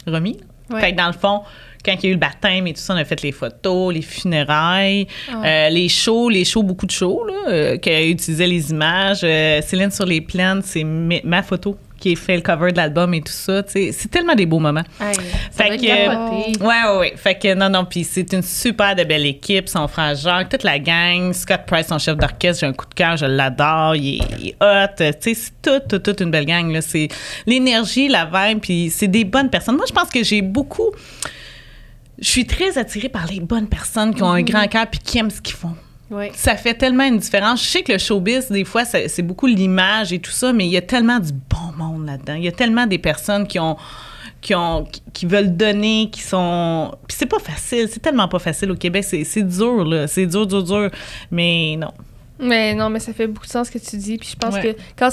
Romy. Ouais. Fait que dans le fond, quand il y a eu le baptême et tout ça, on a fait les photos, les funérailles, les shows, beaucoup de shows, là, qui utilisaient les images. Céline sur les plaines, c'est ma photo qui a fait le cover de l'album et tout ça. C'est tellement des beaux moments. Hey, ça Fait doit être que, capoté. ouais. Fait que non, puis c'est une super de belle équipe. Son frère Jacques, toute la gang. Scott Price, son chef d'orchestre, j'ai un coup de cœur, je l'adore. Il est hot. Tu sais, c'est toute une belle gang, là. C'est l'énergie, la vibe, puis c'est des bonnes personnes. Moi, je pense que j'ai beaucoup... Je suis très attirée par les bonnes personnes qui ont un grand cœur puis qui aiment ce qu'ils font. Ouais. Ça fait tellement une différence. Je sais que le showbiz, des fois, c'est beaucoup l'image et tout ça, mais il y a tellement du bon monde là-dedans. Il y a tellement des personnes qui veulent donner, qui sont... Puis c'est pas facile, c'est tellement pas facile au Québec. C'est dur, là. C'est dur. Mais non. Mais non, mais ça fait beaucoup de sens ce que tu dis. Puis je pense Ouais. que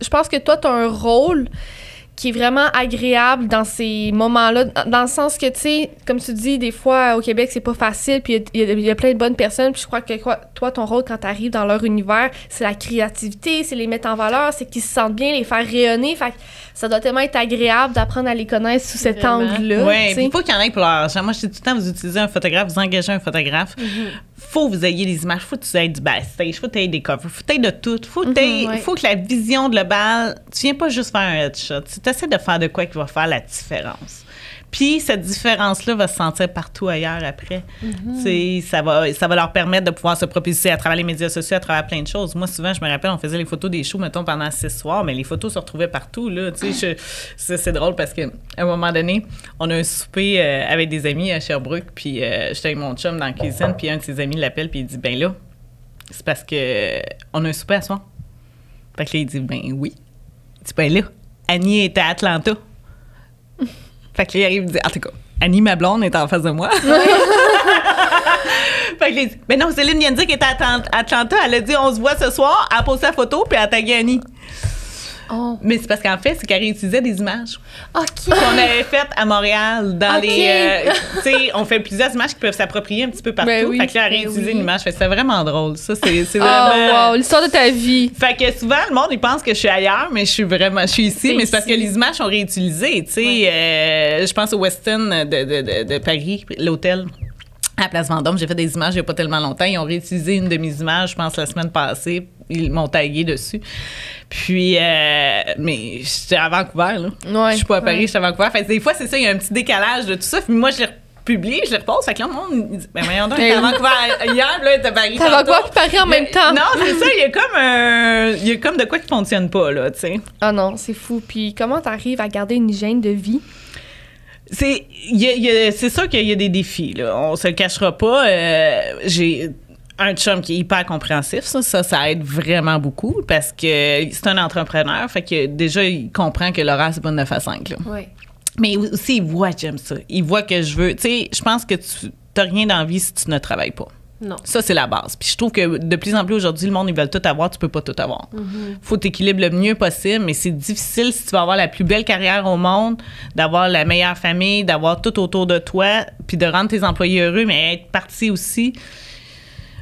je pense que toi, t'as un rôle qui est vraiment agréable dans ces moments-là, dans le sens que, tu sais, comme tu dis, des fois, au Québec, c'est pas facile, puis il y a plein de bonnes personnes, puis je crois que toi, ton rôle, quand t'arrives dans leur univers, c'est la créativité, c'est les mettre en valeur, c'est qu'ils se sentent bien, les faire rayonner, fait que ça doit tellement être agréable d'apprendre à les connaître sous cet Vraiment. angle-là. Oui, tu sais. il faut qu'il y en ait pour leur argent. Moi, je dis tout le temps, vous utilisez un photographe, vous engagez un photographe. Faut que vous ayez les images, faut que tu aies du backstage, faut que tu aies des covers, faut que tu aies de tout. Faut que la vision globale, tu viens pas juste faire un headshot. Tu essaies de faire de quoi qui va faire la différence. Puis cette différence-là va se sentir partout ailleurs après. Ça va leur permettre de pouvoir se propulser à travers les médias sociaux, à travers plein de choses. Moi, souvent, je me rappelle, on faisait les photos des shows, mettons, pendant 6 soirs, mais les photos se retrouvaient partout, là. Tu sais, c'est drôle parce qu'à un moment donné, on a un souper avec des amis à Sherbrooke, puis j'étais avec mon chum dans la cuisine, puis un de ses amis l'appelle, puis il dit, ben là, c'est parce que on a un souper à soir. Fait que là, il dit, ben oui. Il dit, ben là, Annie est à Atlanta. Fait que là, il arrive, il dit, en tout cas, Annie, ma blonde, est en face de moi. Fait que là, il dit, ben non, Céline vient de dire qu'elle est à Atlanta. Elle a dit, on se voit ce soir. Elle a posté sa photo, puis elle a tagué Annie. Oh. Mais c'est parce qu'en fait, c'est qu'elle réutilisait des images OK. qu'on avait faites à Montréal dans OK. les... tu sais, on fait plusieurs images qui peuvent s'approprier un petit peu partout. Ben oui, fait que là, elle a ben réutilisé oui. une image. Fait que c'est vraiment drôle. Ça, c'est Oh, vraiment... wow, l'histoire de ta vie. Fait que souvent, le monde, il pense que je suis ailleurs, mais je suis ici. C'est Mais c'est parce que ici. les images sont réutilisées. Tu sais, je pense au Westin de Paris, l'hôtel. À la Place Vendôme, j'ai fait des images il n'y a pas tellement longtemps. Ils ont réutilisé une de mes images, je pense, la semaine passée. Ils m'ont tagué dessus. Puis, mais j'étais à Vancouver, là. Ouais. Je suis pas à Paris, j'étais à Vancouver. Fait que des fois, c'est ça, il y a un petit décalage de tout ça. Puis moi, je l'ai republié, je le repose. Fait que là, le monde, il dit, ben voyons donc, il était à Vancouver hier, là, il était à Paris. T'as tantôt. Vancouver puis Paris en même temps. Non, c'est ça, il y a comme de quoi qui fonctionne pas, là, tu sais. Ah non, c'est fou. Puis comment t'arrives à garder une hygiène de vie? C'est sûr qu'il y a des défis, là. On se le cachera pas. J'ai un chum qui est hyper compréhensif, ça aide vraiment beaucoup parce que c'est un entrepreneur, fait que déjà, il comprend que l'horaire, c'est pas de 9 à 5, là. Oui. Mais aussi, il voit que j'aime ça. Il voit que je veux... Tu sais, je pense que tu n'as rien d'envie si tu ne travailles pas. Non. Ça, c'est la base. Puis je trouve que de plus en plus aujourd'hui, le monde, ils veulent tout avoir, tu peux pas tout avoir. Faut t'équilibrer le mieux possible, mais c'est difficile si tu veux avoir la plus belle carrière au monde, d'avoir la meilleure famille, d'avoir tout autour de toi, puis de rendre tes employés heureux, mais être parti aussi.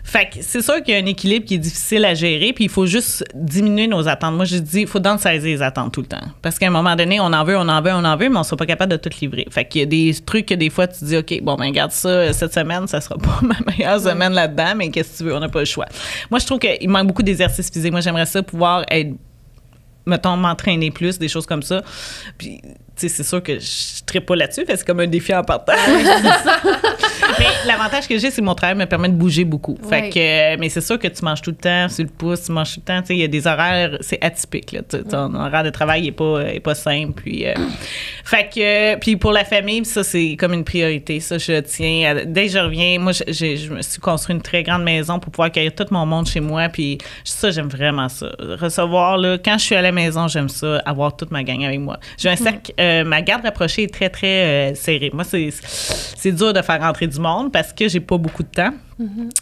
Fait que c'est sûr qu'il y a un équilibre qui est difficile à gérer, puis il faut juste diminuer nos attentes. Moi, je dis, il faut downsizer les attentes tout le temps. Parce qu'à un moment donné, on en veut, mais on sera pas capable de tout livrer. Fait qu'il y a des trucs que des fois, tu dis, OK, bon, ben regarde ça, cette semaine, ça sera pas ma meilleure semaine là-dedans, mais qu'est-ce que tu veux, on n'a pas le choix. Moi, je trouve qu'il manque beaucoup d'exercices physiques. Moi, j'aimerais ça pouvoir être, mettons, m'entraîner plus, des choses comme ça. Puis, tu sais, c'est sûr que je ne trippe pas là-dessus, parce que c'est comme un défi en partant. Mais l'avantage que j'ai, c'est que mon travail me permet de bouger beaucoup. Oui. Fait que, mais c'est sûr que tu manges tout le temps sur le pouce, tu manges tout le temps. Tu sais, il y a des horaires, c'est atypique. Là, ton horaire de travail est pas simple. Puis, fait que, puis pour la famille, ça, c'est comme une priorité. Ça, je tiens. Dès que je reviens, moi, je me suis construit une très grande maison pour pouvoir accueillir tout mon monde chez moi. Puis ça, j'aime vraiment ça. Recevoir, là, quand je suis à la maison, j'aime ça, avoir toute ma gang avec moi. J'ai un cercle, ma garde rapprochée est très, très serrée. Moi, c'est dur de faire rentrer du monde parce que j'ai pas beaucoup de temps.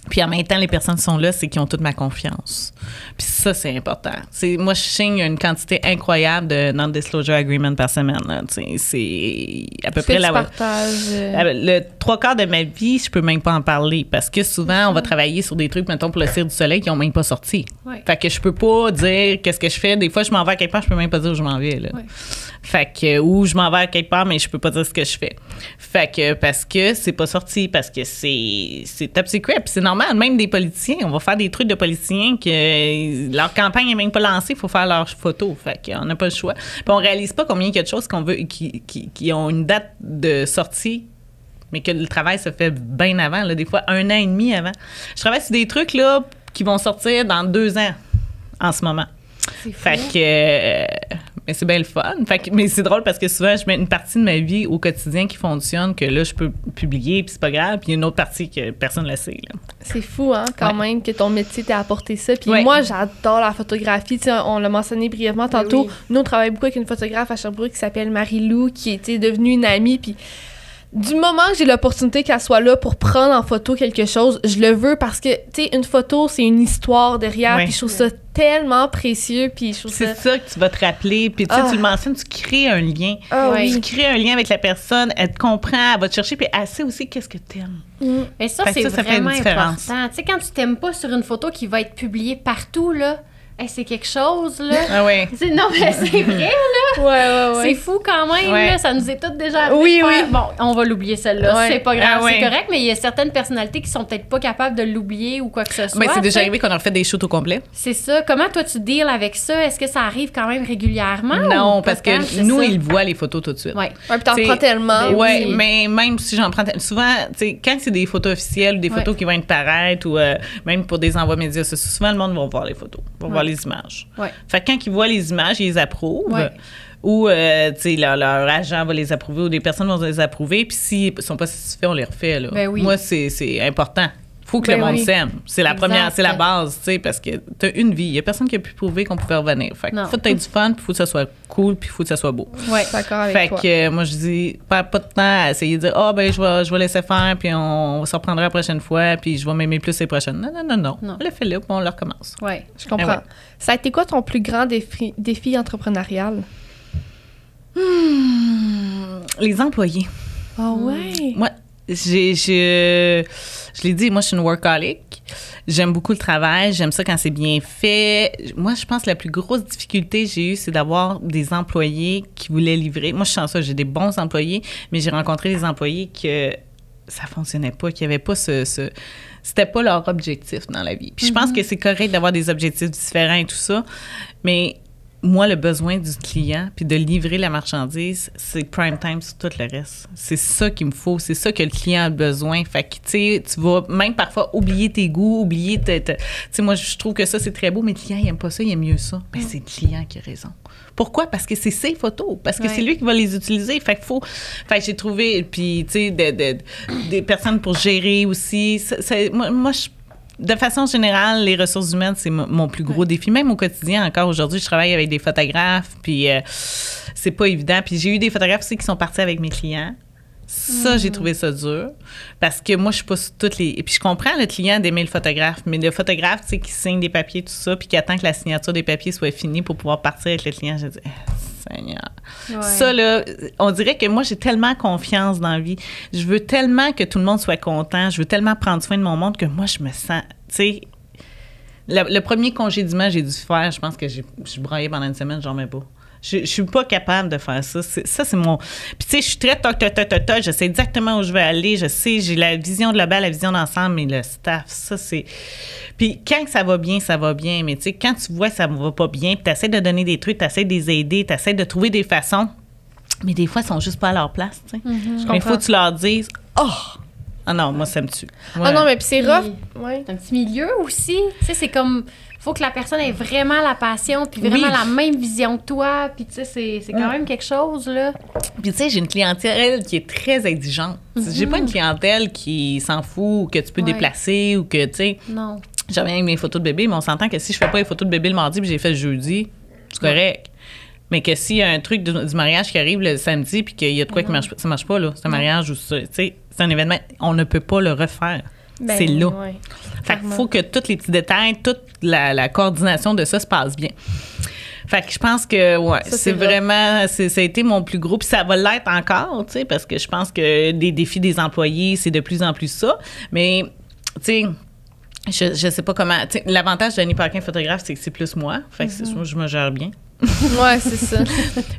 Puis en même temps, les personnes qui sont là, c'est qu'ils ont toute ma confiance. Puis ça, c'est important. Moi, je signe une quantité incroyable de non-disclosure agreement par semaine. Là. C'est à peu près Tu partages. le 3/4 de ma vie, je peux même pas en parler parce que souvent, on va travailler sur des trucs, mettons, pour le Cirque du Soleil qui ont même pas sorti. Ouais. Fait que je peux pas dire qu'est-ce que je fais. Des fois, je m'en vais à quelque part, je peux même pas dire où je m'en vais. Là. Ouais. Fait que, ou je m'en vais à quelque part, mais je peux pas dire ce que je fais. Fait que, parce que c'est pas sorti, parce que c'est top secret. Puis c'est normal, même des politiciens. On va faire des trucs de politiciens que leur campagne est même pas lancée, il faut faire leurs photos. Fait qu'on n'a pas le choix. Puis on réalise pas combien il y a de choses qu'on veut, qui ont une date de sortie, mais que le travail se fait bien avant, là, des fois 1 an et demi avant. Je travaille sur des trucs là, qui vont sortir dans 2 ans en ce moment. C'est fou. Fait que, mais c'est bien le fun. Fait que, mais c'est drôle parce que souvent, je mets une partie de ma vie au quotidien qui fonctionne, que là, je peux publier, puis c'est pas grave. Puis il y a une autre partie que personne ne le sait. Là. C'est fou, hein, quand Ouais. même, que ton métier t'a apporté ça. Puis Ouais. moi, j'adore la photographie. Tu sais, on l'a mentionné brièvement tantôt. oui. Nous, on travaille beaucoup avec une photographe à Sherbrooke qui s'appelle Marie-Lou, qui était devenue une amie. Puis du moment que j'ai l'opportunité qu'elle soit là pour prendre en photo quelque chose, je le veux parce que, tu sais, une photo, c'est une histoire derrière. Ouais. Puis je trouve ça tellement précieux. Puis je trouve C'est ça... ça que tu vas te rappeler. Puis tu sais, Ah. tu le mentionnes, tu crées un lien. Ah Ouais. oui. Tu crées un lien avec la personne, elle te comprend, elle va te chercher, puis elle sait aussi qu'est-ce que t'aimes. Mais ça, Fait que c'est ça fait une vraiment différence. important. Tu sais, quand tu t'aimes pas sur une photo qui va être publiée partout, là, hey, c'est quelque chose, là. Ah ouais. Non, mais c'est vrai, là. C'est fou quand même, là, ça nous est toutes déjà arrivé. Oui, de faire, oui. Bon, on va l'oublier celle-là, Ouais. c'est pas grave, Ah, c'est oui. correct, mais il y a certaines personnalités qui sont peut-être pas capables de l'oublier ou quoi que ce soit. Ben, c'est déjà tu sais. arrivé qu'on a refait des shoots au complet. C'est ça. Comment toi tu deals avec ça? Est-ce que ça arrive quand même régulièrement? Non, ou parce pas tant, que c'est nous, ça? ils voient les photos tout de suite. Ouais. Ouais, puis t'en T'sais, prends tellement. ben Ouais, oui. mais même si j'en prends souvent, tu sais, quand c'est des photos officielles ou des photos qui vont être paraître ou même pour des envois médias sociaux, souvent le monde va voir les photos, va voir les images. Ouais. Fait que quand ils voient les images, ils les approuvent. Ouais. Ou, tu sais, leur agent va les approuver ou des personnes vont les approuver. Puis s'ils sont pas satisfaits, on les refait, là. Ben oui. Moi, c'est important. Faut que Ben le monde oui. s'aime. C'est la Exact. première, c'est la base, tu sais, parce que t'as une vie. Il y a personne qui a pu prouver qu'on pouvait revenir. Fait que Non. faut que t'aies du fun, puis faut que ça soit cool, puis faut que ça soit beau. Ouais. D'accord avec Fait toi. que moi, je dis, pas de temps à essayer de dire, ben, je vais laisser faire, puis on se reprendra la prochaine fois, puis je vais m'aimer plus les prochaines. Non. Non. On le fait là, puis on le recommence. Ouais. Je comprends. Ben ouais. Ça a été quoi ton plus grand défi entrepreneurial? Les employés. Ah ouais? Moi, je l'ai dit, moi, je suis une workaholic. J'aime beaucoup le travail. J'aime ça quand c'est bien fait. Moi, je pense que la plus grosse difficulté que j'ai eue, c'est d'avoir des employés qui voulaient livrer. Moi, je suis chanceuse, j'ai des bons employés, mais j'ai rencontré des employés que ça fonctionnait pas, qui n'avaient pas c'était pas leur objectif dans la vie. Puis je pense que c'est correct d'avoir des objectifs différents et tout ça, mais moi, le besoin du client, puis de livrer la marchandise, c'est prime time sur tout le reste. C'est ça qu'il me faut. C'est ça que le client a besoin. Fait que, tu sais, tu vas même parfois oublier tes goûts, oublier... Tu sais, moi, je trouve que ça, c'est très beau, mais le client, il aime pas ça, il aime mieux ça. Mais c'est le client qui a raison. Pourquoi? Parce que c'est ses photos. Parce que c'est lui qui va les utiliser. Fait que j'ai trouvé... Puis, tu sais, des personnes pour gérer aussi. Moi, de façon générale, les ressources humaines, c'est mon plus gros défi. Même au quotidien, encore aujourd'hui, je travaille avec des photographes, puis c'est pas évident. Puis j'ai eu des photographes aussi qui sont partis avec mes clients. Ça, j'ai trouvé ça dur. Parce que moi, je suis pas sur toutes les... Et puis je comprends le client d'aimer le photographe, mais le photographe, tu sais, qui signe des papiers, tout ça, puis qui attend que la signature des papiers soit finie pour pouvoir partir avec le client, je dis... Seigneur. Ouais. Ça, là, on dirait que moi, j'ai tellement confiance dans la vie. Je veux tellement que tout le monde soit content. Je veux tellement prendre soin de mon monde que moi, je me sens... Tu sais, le premier congédiement, j'ai dû faire, je pense que je suis braillée pendant une semaine, j'en mets pas. Je suis pas capable de faire ça. Ça, c'est mon... Puis, tu sais, je suis très toc. Je sais exactement où je vais aller. Je sais, j'ai la vision globale, la vision d'ensemble, mais le staff, ça, c'est... Puis, quand ça va bien, ça va bien. Mais, tu sais, quand tu vois que ça va pas bien, puis tu essaies de donner des trucs, tu essaies de les aider, tu essaies de trouver des façons, mais des fois, ils sont juste pas à leur place, tu sais. Mais il faut que tu leur dises, ah non, moi, ça me tue. Ah non, mais puis c'est rough. Ouais. C'est un petit milieu aussi. Tu sais, c'est comme... Faut que la personne ait vraiment la passion puis vraiment la même vision que toi. Puis, tu sais, c'est quand même quelque chose, là. Puis, tu sais, j'ai une clientèle qui est très exigeante. J'ai pas une clientèle qui s'en fout ou que tu peux déplacer ou que, tu sais... Non. J'en viens avec mes photos de bébé, mais on s'entend que si je fais pas les photos de bébé le mardi puis j'ai fait le jeudi, c'est correct. Mais que s'il y a un truc du mariage qui arrive le samedi puis qu'il y a de quoi qui marche pas, ça marche pas, là. C'est un mariage ou ça, tu sais, c'est un événement, on ne peut pas le refaire. Ben, c'est là. ouais. Fait qu'il faut que tous les petits détails, toute la coordination de ça se passe bien. Fait que je pense que, Ça, c'est vraiment... ça a été mon plus gros... Puis ça va l'être encore, tu sais, parce que je pense que des défis des employés, c'est de plus en plus ça. Mais, tu sais, je sais pas comment... Tu sais, l'avantage d'Annie Paquin photographe, c'est que c'est plus moi. Fait que moi, je me gère bien. Ouais, c'est ça.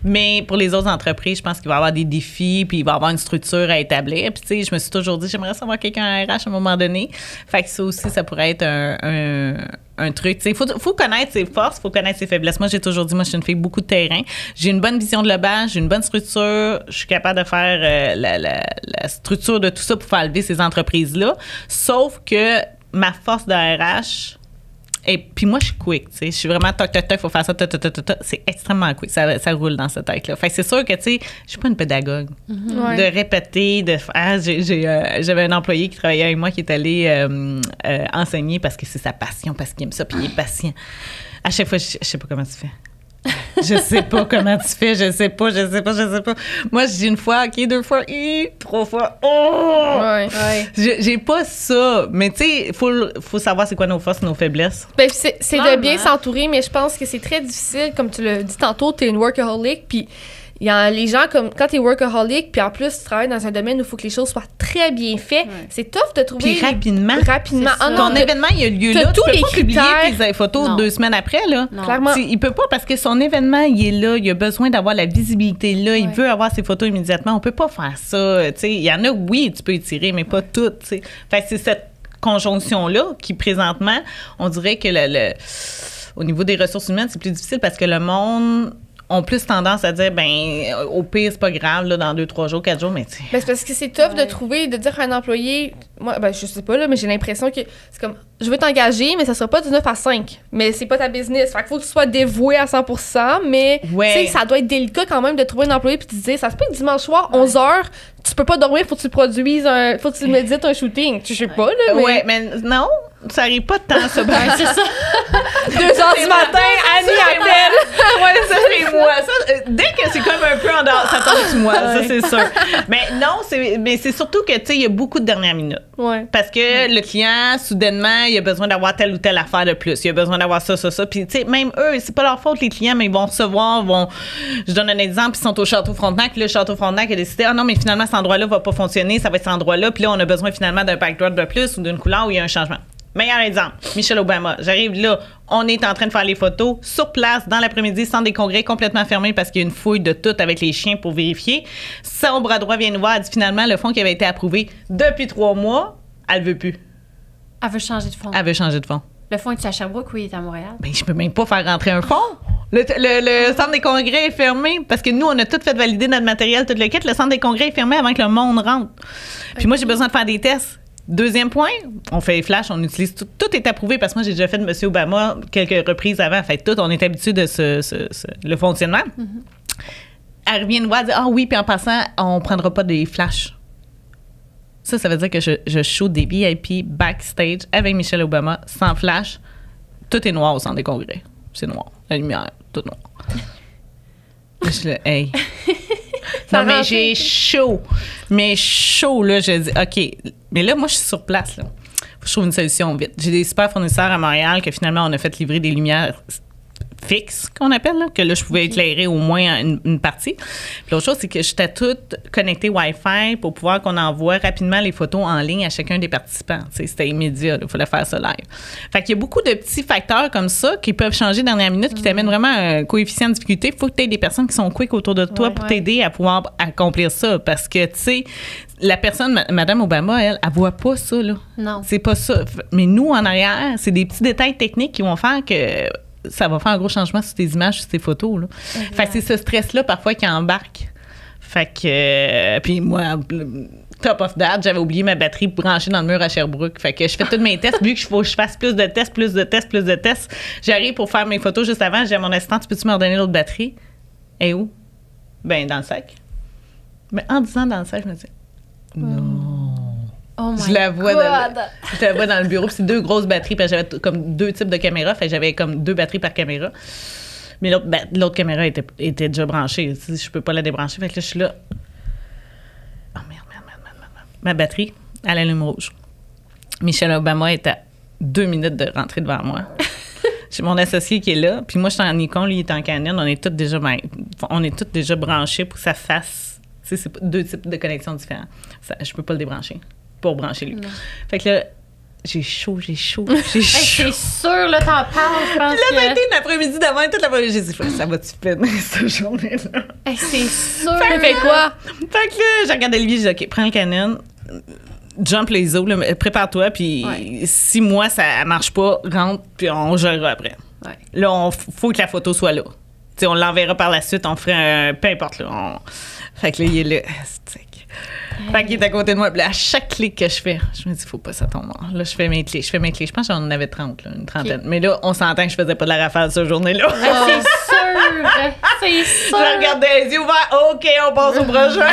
Mais pour les autres entreprises, je pense qu'il va y avoir des défis, puis il va y avoir une structure à établir. Puis, tu sais, je me suis toujours dit, j'aimerais savoir quelqu'un à RH à un moment donné. Fait que ça aussi, ça pourrait être un truc. Tu sais, faut connaître ses forces, faut connaître ses faiblesses. Moi, j'ai toujours dit, moi, je suis une fille beaucoup de terrain. J'ai une bonne vision de globale, j'ai une bonne structure. Je suis capable de faire la structure de tout ça pour faire lever ces entreprises-là. Sauf que ma force de RH... Et puis moi, je suis quick, tu sais. Je suis vraiment toc, il faut faire ça, c'est extrêmement quick. Ça roule dans cette tête-là. Fait que c'est sûr que, tu sais, je suis pas une pédagogue. Ouais. De répéter, de faire... J'avais un employé qui travaillait avec moi qui est allé enseigner parce que c'est sa passion, parce qu'il aime ça, puis il est patient. À chaque fois, je sais pas comment tu fais. Je sais pas comment tu fais, je sais pas. Moi, j'ai une fois, OK, 2 fois, 3 fois, Ouais. J'ai pas ça, mais tu sais, faut savoir c'est quoi nos forces, nos faiblesses. Ben, c'est de Clairement. bien s'entourer, mais je pense que c'est très difficile. Comme tu l'as dit tantôt, t'es une workaholic, puis Il y a les gens, comme quand t'es workaholic, puis en plus, tu travailles dans un domaine où il faut que les choses soient très bien faites, c'est tough de trouver... Puis rapidement. Ah, ton événement, il a lieu là, tu peux pas publier tes photos 2 semaines après, là. Non. Clairement. Il peut pas parce que son événement, il est là, il a besoin d'avoir la visibilité là, il veut avoir ses photos immédiatement. On peut pas faire ça, tu sais. Il y en a, oui, tu peux étirer, mais pas toutes, tu sais. Fait que c'est cette conjonction-là qui, présentement, on dirait que au niveau des ressources humaines, c'est plus difficile parce que le monde ont plus tendance à dire, au pire, c'est pas grave, là, dans 2, 3 jours, 4 jours, mais tu sais. Ben, c'est parce que c'est tough de trouver, de dire à un employé, moi, je sais pas, là, mais j'ai l'impression que c'est comme, je veux t'engager, mais ça sera pas du 9 à 5. Mais c'est pas ta business. Fait qu'il faut que tu sois dévoué à 100%, mais, tu sais, ça doit être délicat quand même de trouver un employé puis de te dire, ça se peut que dimanche soir, 11h, tu peux pas dormir, faut que tu produises faut que tu médites un shooting. Je sais pas, là, mais... Ouais, mais non, ça arrive pas de temps, ça. C'est ça. 2h du matin, Annie appelle. Ouais, ça, c'est moi. Ça, dès que c'est comme un peu en dehors, ça tombe sur moi, ça, c'est sûr. Mais non, c'est surtout que, tu sais, il y a beaucoup de dernières minutes. Ouais. Parce que le client, soudainement, il a besoin d'avoir telle ou telle affaire de plus. Il a besoin d'avoir ça. Puis, tu sais, même eux, c'est pas leur faute, les clients, mais ils vont recevoir, je donne un exemple, ils sont au Château Frontenac. Le Château Frontenac a décidé, non, mais finalement, cet endroit-là va pas fonctionner, ça va être cet endroit-là. Puis là, on a besoin finalement d'un backdrop de plus ou d'une couleur où il y a un changement. Meilleur exemple, Michelle Obama. J'arrive là, on est en train de faire les photos sur place dans l'après-midi, centre des congrès complètement fermé parce qu'il y a une fouille de tout avec les chiens pour vérifier. Son bras droit vient nous voir, elle dit finalement le fonds qui avait été approuvé depuis 3 mois, elle veut plus. Elle veut changer de fond. Elle veut changer de fonds. Le fond est à Sherbrooke ou il est à Montréal? Ben, je peux même pas faire rentrer un fonds. Le centre des congrès est fermé parce que nous, on a tout fait valider notre matériel, tout le kit. Le centre des congrès est fermé avant que le monde rentre. Puis moi, j'ai besoin de faire des tests. Deuxième point, on fait les flashs, on utilise tout. Tout est approuvé parce que moi, j'ai déjà fait de M. Obama quelques reprises avant. Fait tout, on est habitué de le fonctionnement. Mm-hmm. Elle revient nous voir, elle dit, oui, puis en passant, on prendra pas des flashs. Ça veut dire que je shoot des VIP backstage avec Michelle Obama sans flash. Tout est noir au centre des congrès. C'est noir. La lumière, tout noir. Je suis là, hey. Non, mais j'ai chaud. Mais chaud, là, je dis, OK. Mais là, moi, je suis sur place, là. Faut que je trouve une solution vite. J'ai des super fournisseurs à Montréal que finalement, on a fait livrer des lumières fixes, qu'on appelle, là, que là, je pouvais éclairer au moins une partie. Puis l'autre chose, c'est que j'étais toute connectée Wi-Fi pour pouvoir qu'on envoie rapidement les photos en ligne à chacun des participants. T'sais, c'était immédiat, il fallait faire ça live. Fait qu'il y a beaucoup de petits facteurs comme ça qui peuvent changer dernière minute, qui t'amènent vraiment un coefficient de difficulté. Il faut que tu aies des personnes qui sont quick autour de toi pour t'aider à pouvoir accomplir ça. Parce que, tu sais, la personne, Mme Obama, elle voit pas ça, là. Non. C'est pas ça. Mais nous, en arrière, c'est des petits détails techniques qui vont faire que ça va faire un gros changement sur tes images, sur tes photos, là. Fait que c'est ce stress-là, parfois, qui embarque. Fait que... puis moi, top of that, j'avais oublié ma batterie branchée dans le mur à Sherbrooke. Fait que je fais tous mes tests. Vu qu'il faut que je fasse plus de tests, j'arrive pour faire mes photos juste avant. J'ai à mon assistant, peux-tu me redonner l'autre batterie? Et où? Ben, dans le sac. Mais en disant dans le sac, je me dis, non. Oh my je la vois God. Je la vois dans le bureau. Puis c'est 2 grosses batteries. Puis j'avais comme 2 types de caméras. Fait que j'avais comme 2 batteries par caméra. Mais l'autre caméra était déjà branchée. Je peux pas la débrancher. Fait que là, je suis là. Oh merde. Ma batterie, elle allume rouge. Michelle Obama est à 2 minutes de rentrer devant moi. J'ai mon associé qui est là. Puis moi, je suis en Nikon, lui, il est en Canon. On est tous déjà branchés pour que ça fasse. Tu sais, c'est 2 types de connexions différents. Je peux pas le débrancher pour brancher lui. Non. Fait que là, j'ai chaud. Hey, c'est sûr, là, t'en parles, je pense. Puis là, ça a été l'après-midi d'avant et toute l'après-midi. J'ai dit, ça va-tu finir cette journée-là? Hey, c'est sûr. Fait quoi? Fait que là, j'ai regardé Olivier, j'ai dit, OK, prends le Canon, jump les eaux, là, prépare-toi, puis si moi, ça marche pas, rentre, puis on gérera après. Ouais. Là, faut que la photo soit là. T'sais, on l'enverra par la suite, on ferait peu importe, là. Fait que là, il est là. Fait qu'il est à côté de moi. Puis là, à chaque clic que je fais, je me dis, faut pas ça tombe. Là, je fais mes clés. Je pense que j'en avais 30, là, une trentaine. Okay. Mais là, on s'entend que je faisais pas de la rafale cette journée-là. C'est sûr! C'est sûr! Je regardais les yeux ouverts. OK, on passe au prochain.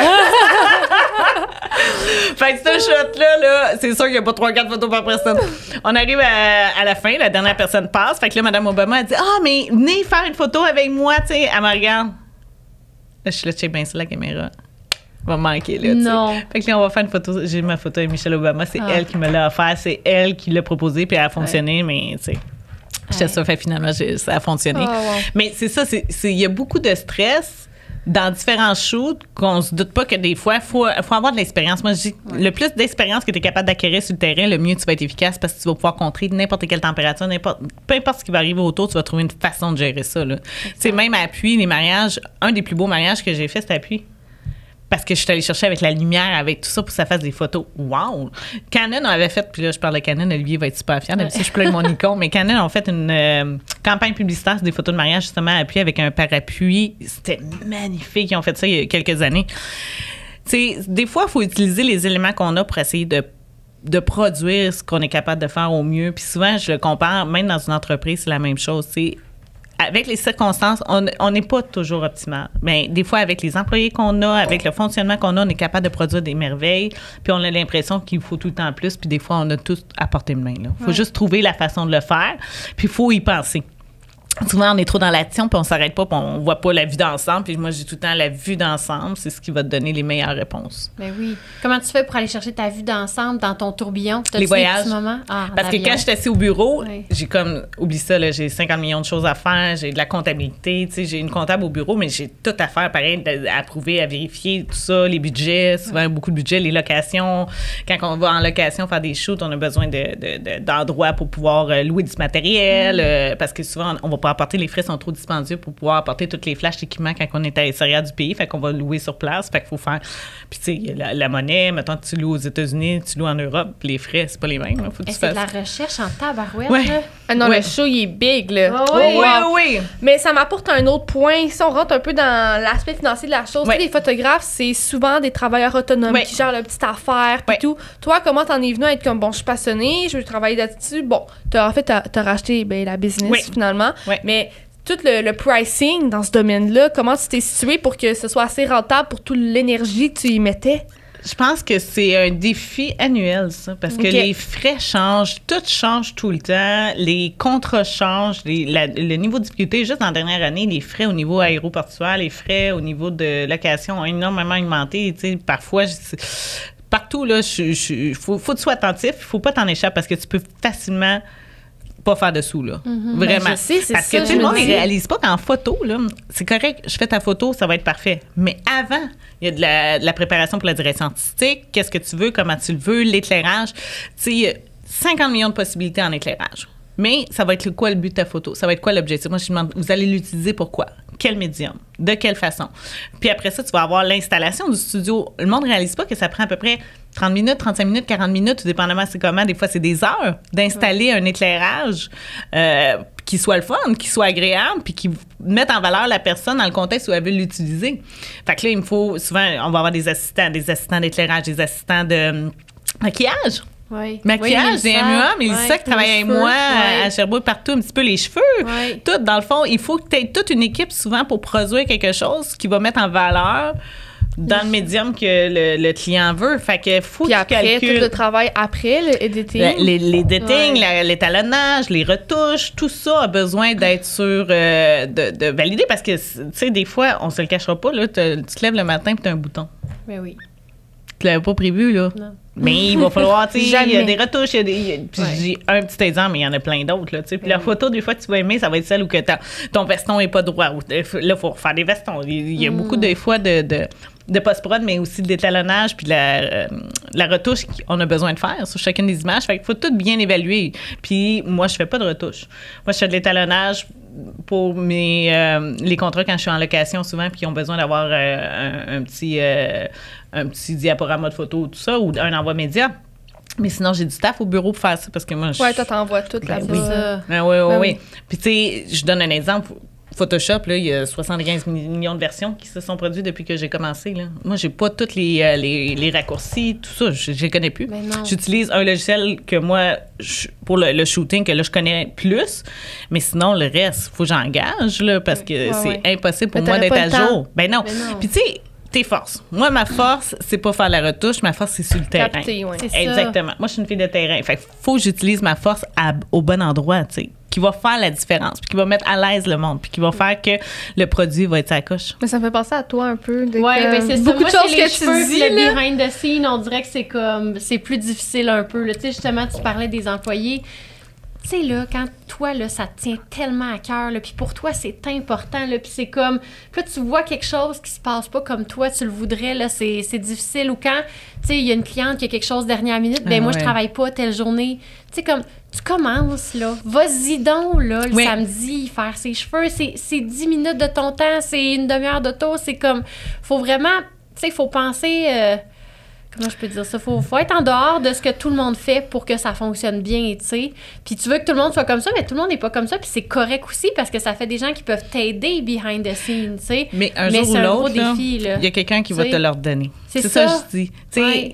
Fait que ce shot-là, c'est sûr qu'il n'y a pas 3-4 photos par personne. On arrive à la fin, la dernière personne passe. Fait que là, Mme Obama, elle dit, mais venez faire une photo avec moi, tu sais. Elle me regarde. Là, je suis là, check bien ça, la caméra. Va manquer, là, tu sais. Fait que là, on va faire une photo. J'ai ma photo avec Michelle Obama. C'est elle qui me l'a offert. C'est elle qui l'a proposé, puis elle a fonctionné, mais, tu sais. J'étais ça, fait finalement, ça a fonctionné. Mais c'est ça, il y a beaucoup de stress dans différents shoots qu'on se doute pas que des fois, faut avoir de l'expérience. Moi, je dis, le plus d'expérience que tu es capable d'acquérir sur le terrain, le mieux tu vas être efficace parce que tu vas pouvoir contrer n'importe quelle température, peu importe ce qui va arriver autour, tu vas trouver une façon de gérer ça. Tu sais, même à appui, les mariages, un des plus beaux mariages que j'ai fait, c'était à appui. Parce que je suis allée chercher avec la lumière, avec tout ça, pour que ça fasse des photos. Wow! Canon avait fait, puis là, je parle de Canon, Olivier va être super fier. D'habitude, je plug mon Nikon, mais Canon a fait une campagne publicitaire sur des photos de mariage, justement, à appui avec un parapluie. C'était magnifique. Ils ont fait ça il y a quelques années. Tu sais, des fois, il faut utiliser les éléments qu'on a pour essayer de produire ce qu'on est capable de faire au mieux. Puis souvent, je le compare, même dans une entreprise, c'est la même chose. Tu sais, avec les circonstances, on n'est pas toujours optimal. Mais des fois, avec les employés qu'on a, avec le fonctionnement qu'on a, on est capable de produire des merveilles. Puis on a l'impression qu'il faut tout le temps plus. Puis des fois, on a tout à portée de main. Il faut juste trouver la façon de le faire. Puis il faut y penser. Souvent, on est trop dans l'action, puis on s'arrête pas, puis on voit pas la vue d'ensemble. Puis moi, j'ai tout le temps la vue d'ensemble. C'est ce qui va te donner les meilleures réponses. Ben oui. Comment tu fais pour aller chercher ta vue d'ensemble dans ton tourbillon? Les voyages. Parce que quand je suis assise au bureau, j'ai comme, oublie ça, là, j'ai 50 millions de choses à faire, j'ai de la comptabilité, tu sais, j'ai une comptable au bureau, mais j'ai tout à faire, pareil, à approuver, à vérifier, tout ça, les budgets, souvent beaucoup de budgets, les locations. Quand on va en location faire des shoots, on a besoin d'endroits pour pouvoir louer du matériel, parce que souvent, on va pas apporter, les frais sont trop dispendieux pour pouvoir apporter tous les flashs d'équipements quand on est à l'extérieur du pays, fait qu'on va louer sur place, fait qu'il faut faire, puis tu sais, la monnaie, mettons que tu loues aux États-Unis, tu loues en Europe, les frais, c'est pas les mêmes, faut que tu fasses. C'est de la recherche en tabarouette, ouais. là. Ah non, le show, il est big, là. Oui. Mais ça m'apporte un autre point. Si on rentre un peu dans l'aspect financier de la chose, tu sais, les photographes, c'est souvent des travailleurs autonomes qui gèrent leur petite affaire, puis tout. Toi, comment t'en es venu à être comme, bon, je suis passionnée, je veux travailler là-dessus. Bon, t'as racheté la business, finalement. Oui. Mais tout le pricing dans ce domaine-là, comment tu t'es situé pour que ce soit assez rentable pour toute l'énergie que tu y mettais? Je pense que c'est un défi annuel, ça, parce que les frais changent, tout change tout le temps, les contrats changent, le niveau de difficulté, juste en dernière année, les frais au niveau aéroportuaire, les frais au niveau de location ont énormément augmenté. Tu sais, parfois, partout, là, faut que tu sois attentif, il faut pas t'en échapper parce que tu peux facilement pas faire de sous, là. Vraiment. Ben, je sais, c'est parce ça, que tout le monde ne dis. réalise pas qu'en photo, là, c'est correct, je fais ta photo, ça va être parfait. Mais avant, il y a de la préparation pour la direction artistique, qu'est-ce que tu veux, comment tu le veux, l'éclairage. Tu sais, il y a 50 millions de possibilités en éclairage. Mais ça va être quoi le but de ta photo? Ça va être quoi l'objectif? Moi, je te demande, vous allez l'utiliser pourquoi? Quel médium? De quelle façon? Puis après ça, tu vas avoir l'installation du studio. Le monde ne réalise pas que ça prend à peu près 30 minutes, 35 minutes, 40 minutes, tout dépendamment c'est comment. Des fois, c'est des heures d'installer un éclairage qui soit le fun, qui soit agréable, puis qui mette en valeur la personne dans le contexte où elle veut l'utiliser. Fait que là, il me faut souvent, on va avoir des assistants d'éclairage, des assistants de maquillage. Oui. Maquillage, des MUA, Mélissa qui travaille avec moi à Sherbrooke, partout, un petit peu les cheveux. Tout, dans le fond, il faut que tu aies toute une équipe souvent pour produire quelque chose qui va mettre en valeur dans le médium que le client veut. Fait que faut Puis que tu après, calcules. tout le travail après, le editing. L'éditing, l'étalonnage, les retouches, tout ça a besoin d'être sûr de valider parce que, tu sais, des fois, on se le cachera pas, là, tu te lèves le matin et tu as un bouton. Ben oui. Tu l'avais pas prévu, là. Non. Mais il va falloir, tu sais, il y a Jamais. des retouches, puis j'ai un petit exemple, mais il y en a plein d'autres, là, tu sais. Puis la photo, des fois, tu vas aimer, ça va être celle où que ton veston est pas droit. Là, il faut refaire des vestons. Il y a beaucoup, des fois, de post-prod, mais aussi de l'étalonnage, puis la retouche qu'on a besoin de faire sur chacune des images. Fait qu'il faut tout bien évaluer. Puis moi, je fais pas de retouche. Moi, je fais de l'étalonnage pour les contrats quand je suis en location souvent, puis ils ont besoin d'avoir un petit diaporama de photo, tout ça, ou un envoi média. Mais sinon, j'ai du staff au bureau pour faire ça parce que moi, Ouais, toi, t'envoies tout là-bas. Oui. Puis, tu sais, je donne un exemple. Photoshop, là, il y a 75 millions de versions qui se sont produites depuis que j'ai commencé. Là. Moi, j'ai pas tous les raccourcis, tout ça, je les connais plus. J'utilise un logiciel que moi, pour le shooting, que là, je connais plus. Mais sinon, le reste, il faut que j'engage, là, parce que c'est impossible pour moi d'être à jour. Ben non. Puis, tu sais, tes forces. Moi, ma force, c'est pas faire la retouche. Ma force, c'est sur le terrain. C'est exactement. Moi, je suis une fille de terrain. Fait qu'il faut que j'utilise ma force au bon endroit, tu sais, qui va faire la différence, puis qui va mettre à l'aise le monde, puis qui va faire que le produit va être sa coche. Mais ça me fait penser à toi un peu. Ben c'est beaucoup ça. de Moi, choses c'est les que cheveux, tu dis. le Là. behind the scene, on dirait que c'est plus difficile un peu. Tu sais, justement, tu parlais des employés. tu sais, là, quand toi, là, ça te tient tellement à cœur, là, puis pour toi, c'est important, là, puis c'est comme, puis là, tu vois quelque chose qui se passe pas comme toi, tu le voudrais, là, c'est difficile, ou quand, tu sais, il y a une cliente qui a quelque chose dernière minute, ben moi, je travaille pas telle journée, tu sais, comme, tu commences, là, vas-y donc, là, le samedi, faire ses cheveux, c'est 10 minutes de ton temps, c'est une demi-heure d'auto, c'est comme, faut vraiment, tu sais, faut penser... comment je peux dire ça? Faut être en dehors de ce que tout le monde fait pour que ça fonctionne bien, tu sais. Puis tu veux que tout le monde soit comme ça, mais tout le monde n'est pas comme ça. Puis c'est correct aussi parce que ça fait des gens qui peuvent t'aider behind the scenes, tu sais. Mais un jour ou l'autre, il y a quelqu'un qui va te leur donner. C'est ça que je dis. Tu sais,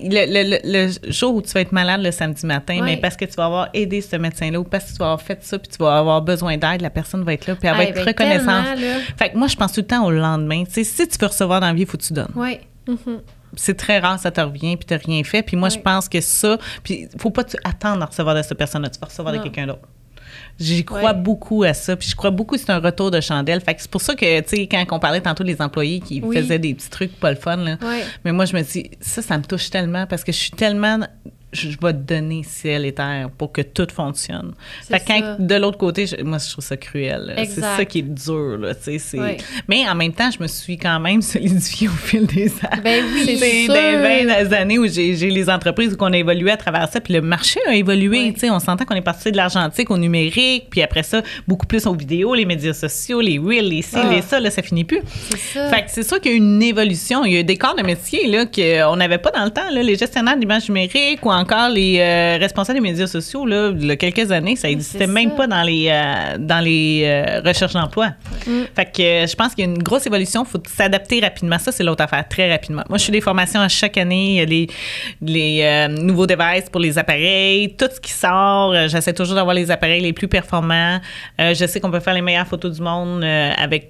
le jour où tu vas être malade le samedi matin, mais parce que tu vas avoir aidé ce médecin-là ou parce que tu vas avoir fait ça puis tu vas avoir besoin d'aide, la personne va être là puis elle va être reconnaissante. Fait que moi, je pense tout le temps au lendemain. Tu sais, si tu veux recevoir dans la vie, il faut que tu donnes. Oui. C'est très rare, ça te revient, puis tu n'as rien fait. Puis moi, je pense que ça... Puis il ne faut pas attendre à recevoir de cette personne-là. Tu vas recevoir de quelqu'un d'autre. J'y crois beaucoup à ça. Puis je crois beaucoup que c'est un retour de chandelle. Fait que c'est pour ça que, tu sais, quand on parlait tantôt des employés qui faisaient des petits trucs pas le fun, là, mais moi, je me dis, ça me touche tellement parce que je suis tellement... Je vais te donner ciel et terre pour que tout fonctionne. Fait que quand, de l'autre côté, moi, je trouve ça cruel. C'est ça qui est dur, là, tu sais. Mais en même temps, je me suis quand même solidifiée au fil des années. Ben oui, c'est sûr. Des 20 années où j'ai les entreprises où on a évolué à travers ça, puis le marché a évolué, tu sais. On s'entend qu'on est passé de l'argentique au numérique, puis après ça, beaucoup plus aux vidéos, les médias sociaux, les reels, les ci, les ça, là, ça finit plus. C'est ça. Fait que c'est sûr qu'il y a eu une évolution. Il y a eu des corps de métier, là, qu'on n'avait pas dans le temps, là, les gestionnaires d'images numériques ou encore les responsables des médias sociaux, là, il y a quelques années, ça n'existait même pas dans les recherches d'emploi. Fait que je pense qu'il y a une grosse évolution. Il faut s'adapter rapidement. Ça, c'est l'autre affaire, très rapidement. Moi, je fais des formations à chaque année. Il y a les nouveaux devices pour les appareils. Tout ce qui sort, j'essaie toujours d'avoir les appareils les plus performants. Je sais qu'on peut faire les meilleures photos du monde avec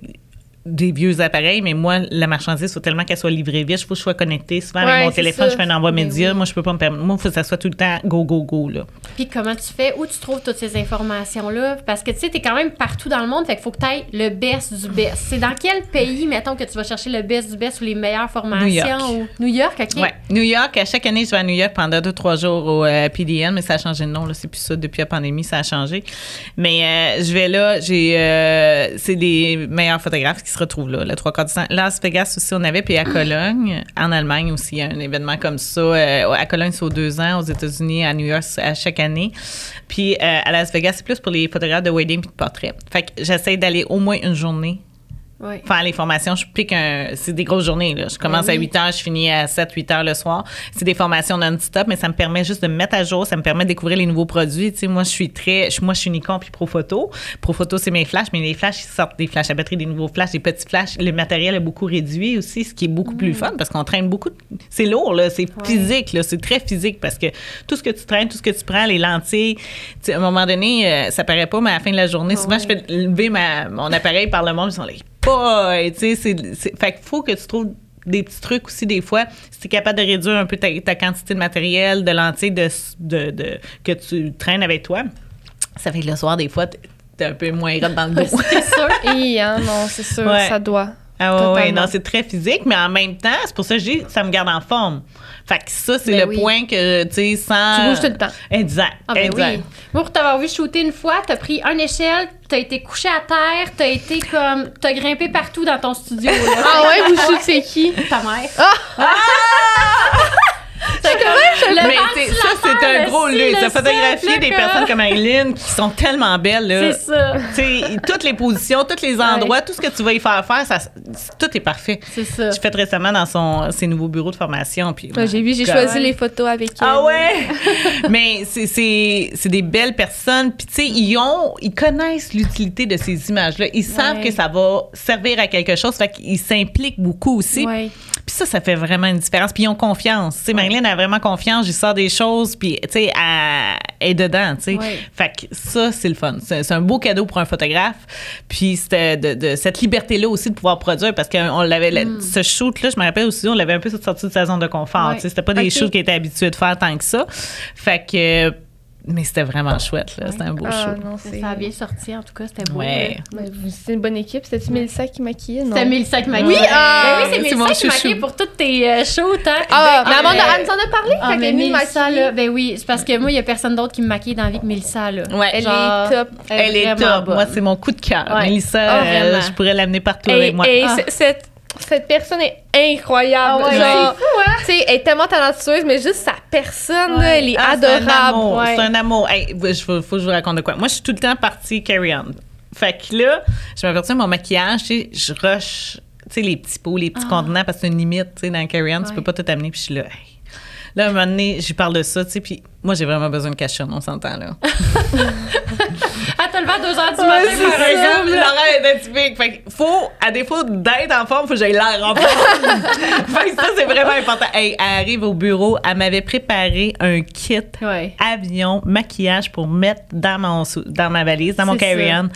des vieux appareils, mais moi, la marchandise, il faut tellement qu'elle soit livrée vite. Il faut que je sois connectée. Souvent, avec mon téléphone, je fais un envoi média. Moi, je peux pas me permettre. Moi, il faut que ça soit tout le temps go, go, go, là. Puis comment tu fais? Où tu trouves toutes ces informations-là? Parce que, tu sais, t'es quand même partout dans le monde, fait qu'il faut que tu ailles le best du best. C'est dans quel pays, mettons, que tu vas chercher le best du best ou les meilleures formations? New York. New York, OK? Oui. New York, à chaque année, je vais à New York pendant 2-3 jours au PDN, mais ça a changé de nom, là. C'est plus ça. Depuis la pandémie, ça a changé. Mais je vais là, c'est des meilleurs photographes qui se retrouvent là. Las Vegas aussi, on avait, puis à Cologne, en Allemagne aussi, il y a un événement comme ça. À Cologne, c'est aux 2 ans, aux États-Unis, à New York, à chaque année. Puis à Las Vegas, c'est plus pour les photographes de wedding puis de portrait. Fait que j'essaie d'aller au moins une journée faire les formations. Je pique c'est des grosses journées, là. Je commence à 8 heures, je finis à 7-8 heures le soir. C'est des formations non-stop, mais ça me permet juste de me mettre à jour, ça me permet de découvrir les nouveaux produits. Tu sais, moi, je suis Nikon puis Profoto. Profoto, c'est mes flashs, mais les flashs, ils sortent des flashs à batterie, des nouveaux flashs, des petits flashs. Le matériel est beaucoup réduit aussi, ce qui est beaucoup plus fun parce qu'on traîne beaucoup. C'est lourd, là. C'est physique, là. C'est très physique parce que tout ce que tu traînes, tout ce que tu prends, les lentilles, tu sais, à un moment donné, ça paraît pas, mais à la fin de la journée, souvent, je fais lever mon appareil par le monde, ils sont là. Tu sais, fait qu'il faut que tu trouves des petits trucs aussi des fois. Si tu es capable de réduire un peu ta quantité de matériel, de lentilles que tu traînes avec toi, ça fait que le soir, des fois, t'es un peu moins raide dans le dos. C'est sûr. Non, c'est sûr, ça doit. Ah ouais, non, c'est très physique, mais en même temps, c'est pour ça que je dis, ça me garde en forme. Fait que ça, c'est le point que, tu sais, sans... Tu bouges tout le temps. Exact, exact. Oui. Moi, pour t'avoir vu shooter une fois, t'as pris une échelle, t'as été couché à terre, t'as grimpé partout dans ton studio. Là. Ah ouais, vous shootez qui? Ta mère. Mais ça, c'est un gros luxe. De photographier des personnes comme Aileen qui sont tellement belles. Là. C'est ça. Toutes les positions, tous les endroits, tout ce que tu vas y faire, tout est parfait. C'est ça. Je fais récemment dans ses nouveaux bureaux de formation. Puis, j'ai choisi les photos avec elle. Ah ouais? Mais c'est des belles personnes. Puis, tu sais, ils connaissent l'utilité de ces images-là. Ils savent que ça va servir à quelque chose. Fait qu'ils s'impliquent beaucoup aussi. Puis ça fait vraiment une différence. Puis ils ont confiance. Tu sais, Marilyn a vraiment confiance. J'y sors des choses. Puis, tu sais, elle est dedans, tu sais. Fait que ça, c'est le fun. C'est un beau cadeau pour un photographe. Puis c'était de cette liberté-là aussi de pouvoir produire parce qu'on l'avait... Ce shoot-là, je me rappelle aussi, on l'avait un peu sorti de sa zone de confort. Tu sais, c'était pas des shoots qui étaient habitués de faire tant que ça. Fait que... Mais c'était vraiment chouette, là. C'était un beau show. Non, Ça a bien sorti, en tout cas, c'était beau. Ouais. C'est une bonne équipe. C'était-tu Mélissa qui maquillait? Non. C'était Mélissa qui maquillait. Oui, c'est c'est mon Mélissa qui chouchou. maquille pour toutes tes shows, hein. Mais elle nous en a parlé quand elle mais est venue Mélissa, maquiller. là, ben oui, c'est parce que moi, il y a personne d'autre qui me maquille dans la vie que Mélissa, là. Ouais. Elle Genre, est top. Elle est vraiment top. bonne. Moi, c'est mon coup de cœur. Ouais. Mélissa, vraiment. je pourrais l'amener partout avec moi. Cette personne est incroyable. Ah ouais, Genre, c'est fou, hein? tu sais, elle est tellement talentueuse, mais juste sa personne, là, Ouais. elle est Ah, adorable. C'est un amour. Ouais. C'est un amour. Hey, faut que je vous raconte de quoi. Moi, je suis tout le temps partie carry-on. Fait que là, je m'aperçois mon maquillage, tu sais, je rush, tu sais, les petits pots, les petits contenants, parce que c'est une limite, tu sais, dans le carry-on, tu peux pas tout amener, puis je suis là, hey. Là, à un moment donné, j'y parle de ça, tu sais, puis moi, j'ai vraiment besoin de cachonne, on s'entend, là. À te lever à 2h du matin, C'est par exemple, là. l'horaire est atypique. Fait que faut, à défaut d'être en forme, faut que j'aille l'air en forme. Fait que ça, c'est vraiment important. Hey, elle arrive au bureau, elle m'avait préparé un kit Ouais. avion, maquillage pour mettre dans ma valise, dans mon C'est carry-on.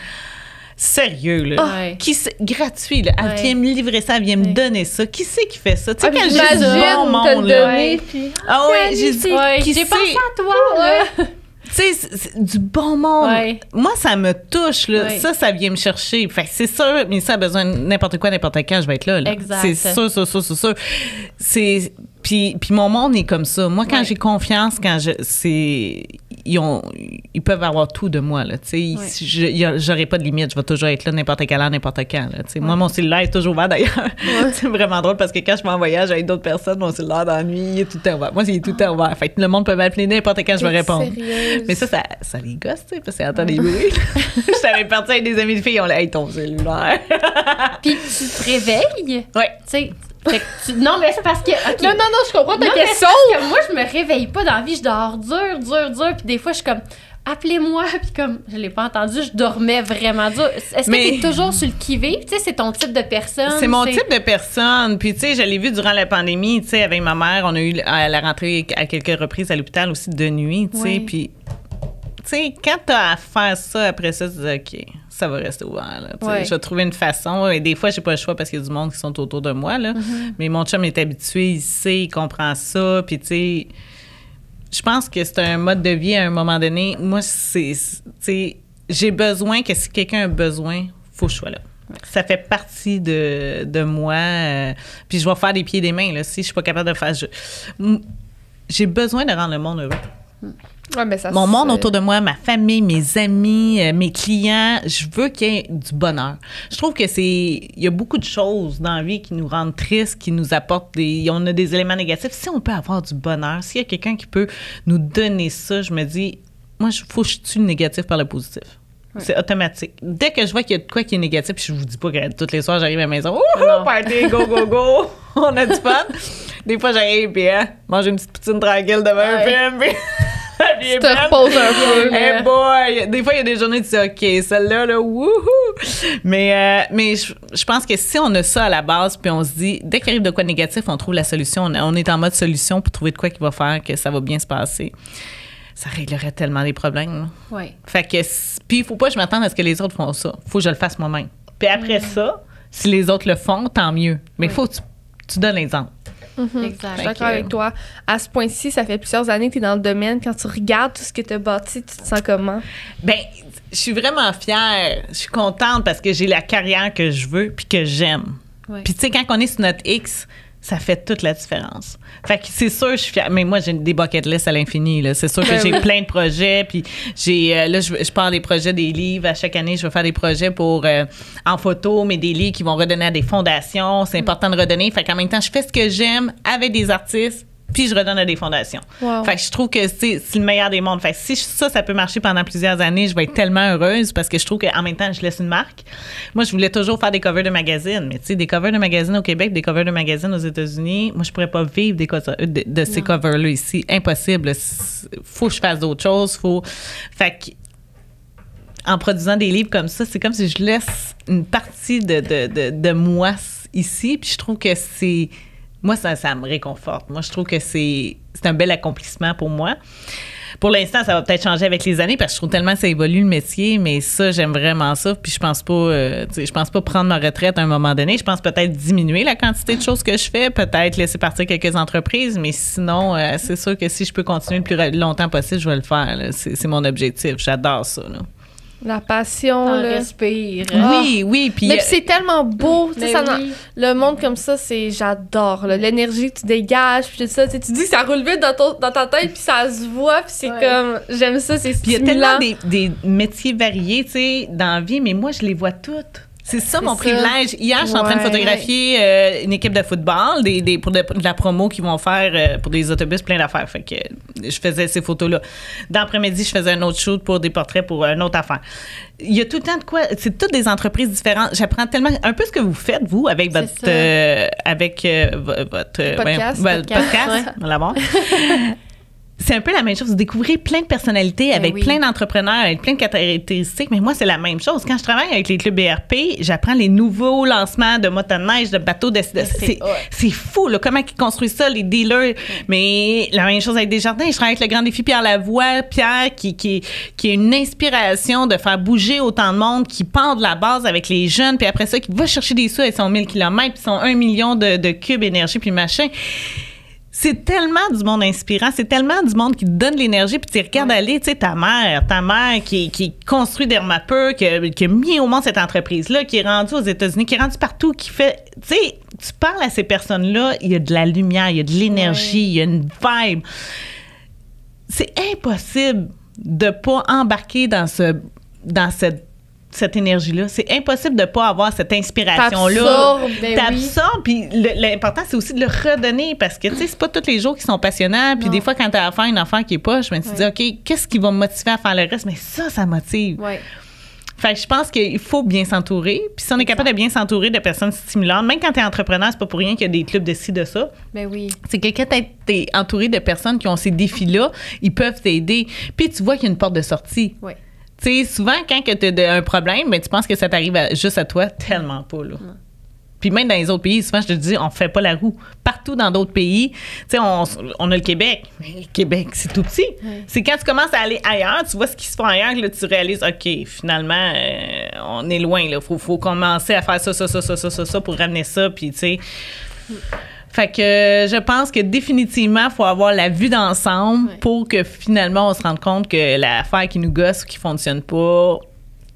Sérieux, là. Ouais. Gratuit, là. Elle Ouais. vient me livrer ça, elle vient me Ouais. donner ça. Qui c'est qui fait ça? Tu sais, quand j'ai J'imagine du bon te monde, le là. donner, puis... Ah ouais, j'ai dit, Ouais, qui j'ai c'est? pensé à toi, là. Tu sais, c'est du bon monde. Ouais. Moi, ça me touche, là. Ouais. Ça vient me chercher. Fait que c'est sûr, mais ça a besoin de n'importe quoi, n'importe quand, je vais être là. Exact. C'est sûr. C'est... Puis mon monde est comme ça. Moi, quand Ouais. j'ai confiance, ils peuvent avoir tout de moi, là. Tu sais, j'aurai pas de limite. Je vais toujours être là n'importe quelle heure, n'importe quand, là. Tu sais, moi, mon cellulaire est toujours ouvert, d'ailleurs. C'est vraiment drôle parce que quand je suis en voyage avec d'autres personnes, mon cellulaire dans la nuit, il est tout le temps ouvert. Moi, il est tout le temps ouvert. Fait que le monde peut m'appeler n'importe quand, je vais répondre. Sérieuse. Mais ça les gosse, tu sais, parce qu'ils entendent des bruits. Je savais partir avec des amis de filles, on l'a, hey, ton cellulaire. Puis tu te réveilles. Ouais. Tu sais, fait que non, mais c'est parce que. OK. Non, je comprends ta Non, mais c'est question. parce que moi, je me réveille pas dans la vie. Je dors dur. Puis des fois, je suis comme, appelez-moi. Puis comme, je l'ai pas entendu, je dormais vraiment dur. Est-ce Mais- que t'es toujours sur le qui-vive? Tu sais, c'est ton type de personne. C'est mon type de personne. Puis, tu sais, je l'ai vu durant la pandémie, tu sais, avec ma mère. On a eu à la rentrée à quelques reprises à l'hôpital aussi de nuit, tu sais. Oui. Puis, tu sais, quand t'as à faire ça, après ça, tu dis, OK, ça va rester ouvert, là. Tu sais, Ouais. je vais trouver une façon. Et des fois, j'ai pas le choix parce qu'il y a du monde qui sont autour de moi, là. Mais mon chum est habitué, il sait, il comprend ça. Puis, tu sais, je pense que c'est un mode de vie à un moment donné. Moi, tu sais, j'ai besoin que si quelqu'un a besoin, faut que je sois là. Ça fait partie de moi. Puis je vais faire des pieds et des mains, là. Si je suis pas capable de faire... J'ai besoin de rendre le monde heureux. Ouais, mais ça, Mon monde autour de moi, ma famille, mes amis, mes clients, je veux qu'il y ait du bonheur. Je trouve que il y a beaucoup de choses dans la vie qui nous rendent tristes, qui nous apportent on a des éléments négatifs. Si on peut avoir du bonheur, s'il y a quelqu'un qui peut nous donner ça, je me dis, moi, il faut que je tue le négatif par le positif. Ouais. C'est automatique. Dès que je vois qu'il y a de quoi qui est négatif, puis je vous dis pas que tous les soirs, j'arrive à la maison, oh, party, go, on a du fun. Des fois, j'arrive, puis manger une petite poutine tranquille devant un film, puis... Tu te reposes un peu. Hey boy! Des fois, il y a des journées où tu dis, OK, celle-là, là, wouhou! Mais je pense que si on a ça à la base, puis on se dit, dès qu'il arrive de quoi de négatif, on trouve la solution. On est en mode solution pour trouver de quoi qui va faire que ça va bien se passer. Ça réglerait tellement les problèmes. Oui. Fait que, puis il faut pas que je m'attende à ce que les autres font ça. Faut que je le fasse moi-même. Puis après ça, si les autres le font, tant mieux. Mais il faut que tu donnes l'exemple. Exact. Je suis d'accord avec toi. À ce point-ci, ça fait plusieurs années que tu es dans le domaine. Quand tu regardes tout ce que tu as bâti, tu te sens comment? Ben, je suis vraiment fière. Je suis contente parce que j'ai la carrière que je veux puis que j'aime. Ouais. Puis, tu sais, quand on est sur notre X, ça fait toute la différence. Fait que c'est sûr, je suis fière. Mais moi, j'ai des bucket lists à l'infini, là. C'est sûr que j'ai plein de projets. Puis, là, je pars des projets des livres. À chaque année, je vais faire des projets en photo, mais des livres qui vont redonner à des fondations. C'est important de redonner. Fait qu'en même temps, je fais ce que j'aime avec des artistes. Puis je redonne à des fondations. Wow. Fait que je trouve que c'est le meilleur des mondes. Fait que si ça peut marcher pendant plusieurs années, je vais être tellement heureuse parce que je trouve qu'en même temps, je laisse une marque. Moi, je voulais toujours faire des covers de magazines, mais tu sais, des covers de magazines au Québec, des covers de magazines aux États-Unis, moi, je pourrais pas vivre de ces covers-là ici. Impossible. Faut que je fasse d'autres choses. Fait que en produisant des livres comme ça, c'est comme si je laisse une partie de moi ici, puis je trouve que moi, ça me réconforte. Moi, je trouve que c'est un bel accomplissement pour moi. Pour l'instant, ça va peut-être changer avec les années parce que je trouve tellement que ça évolue le métier, mais ça, j'aime vraiment ça. Puis je pense pas prendre ma retraite à un moment donné. Je pense peut-être diminuer la quantité de choses que je fais, peut-être laisser partir quelques entreprises, mais sinon, c'est sûr que si je peux continuer le plus longtemps possible, je vais le faire. Là. C'est mon objectif. J'adore ça. Là. La passion, On là. respire. Oui. Puis Mais c'est tellement beau, tu sais, Mais ça, oui. le monde comme ça, j'adore, là. L'énergie que tu dégages, puis tout ça, tu sais, tu dis que ça roule vite dans ta tête, puis ça se voit, puis c'est comme, j'aime ça, c'est Puis il y a stimulant. tellement des métiers variés, tu sais, dans la vie, mais moi, je les vois toutes. C'est ça mon privilège. Hier, je suis en train de photographier une équipe de football, pour de la promo qu'ils vont faire pour des autobus, plein d'affaires. Fait que je faisais ces photos-là. Dans l'après-midi, je faisais un autre shoot pour des portraits pour une autre affaire. Il y a tout le temps de quoi. C'est toutes des entreprises différentes. J'apprends tellement. Un peu ce que vous faites, vous, avec votre. Podcast. Podcast. On va l'avoir. C'est un peu la même chose. Vous découvrez plein de personnalités avec plein d'entrepreneurs, avec plein de caractéristiques. Mais moi, c'est la même chose. Quand je travaille avec les clubs BRP, j'apprends les nouveaux lancements de motoneige, de bateaux. C'est fou, là, comment ils construisent ça, les dealers. Mais la même chose avec Desjardins. Je travaille avec le grand défi Pierre Lavoie. Pierre, qui est une inspiration de faire bouger autant de monde, qui part de la base avec les jeunes, puis après ça, qui va chercher des sous avec son 1000 km, puis son 1 million de cubes énergie, puis machin. C'est tellement du monde inspirant, c'est tellement du monde qui te donne l'énergie, puis tu regardes aller, tu sais, ta mère qui construit Dermapur, qui a mis au monde cette entreprise-là, qui est rendue aux États-Unis, qui est rendue partout, qui fait, tu sais, tu parles à ces personnes-là, il y a de la lumière, il y a de l'énergie, il y a une vibe. C'est impossible de pas embarquer dans cette énergie-là. C'est impossible de ne pas avoir cette inspiration-là. T'absorbes, puis l'important, c'est aussi de le redonner parce que, tu sais, c'est pas tous les jours qui sont passionnants. Puis des fois, quand t'as à faire une affaire qui est pas, je me suis dit, OK, qu'est-ce qui va me motiver à faire le reste? Mais ça motive. Ouais. Fait que je pense qu'il faut bien s'entourer. Puis si on est capable de bien s'entourer de personnes stimulantes, même quand t'es entrepreneur, c'est pas pour rien qu'il y a des clubs de ci, de ça. Ben oui. C'est que quand t'es entouré de personnes qui ont ces défis-là, ils peuvent t'aider. Puis tu vois qu'il y a une porte de sortie. Oui. Tu sais, souvent, quand tu as un problème, ben, tu penses que ça t'arrive juste à toi. Tellement pas, là. Puis même dans les autres pays, souvent, je te dis, on fait pas la roue. Partout dans d'autres pays, tu sais, on a le Québec. Mais le Québec, c'est tout petit. C'est quand tu commences à aller ailleurs, tu vois ce qui se fait ailleurs, que là, tu réalises, OK, finalement, on est loin, là. Faut commencer à faire ça pour ramener ça, puis tu sais... Fait que je pense que définitivement, il faut avoir la vue d'ensemble pour que finalement, on se rende compte que l'affaire qui nous gosse ou qui fonctionne pas,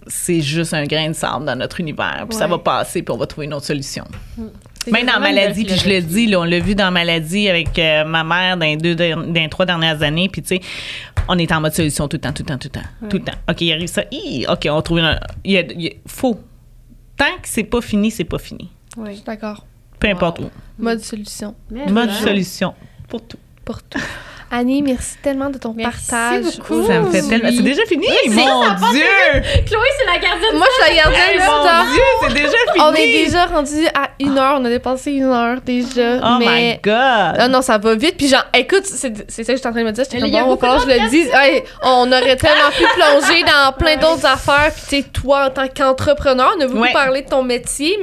c'est juste un grain de sable dans notre univers. Puis ça va passer, puis on va trouver une autre solution. Même dans Maladie, puis je le dis, là, on l'a vu dans Maladie avec ma mère dans les 3 dernières années, puis tu sais, on est en mode solution tout le temps. OK, il arrive ça. OK, on trouve faut. Tant que c'est pas fini, c'est pas fini. Oui, je suis d'accord. Peu importe où. Mode solution. Mode solution. Pour tout. Annie, merci tellement de ton partage. Merci beaucoup. Ça me fait tellement... C'est déjà fini? Mon Dieu! Chloé, c'est la gardienne. Moi, je suis la gardienne du Mon temps. Dieu, c'est déjà fini! On est déjà rendu à 1 heure. On a dépassé 1 heure déjà. Oh my God! Non, ça va vite. Puis genre, écoute, c'est ça que j'étais en train de me dire. J'étais comme, Il y a bon, va falloir que je le dise. Hey, on aurait tellement pu plonger dans plein d'autres affaires. Puis tu sais, toi, en tant qu'entrepreneur, on a beaucoup parlé de ton métier.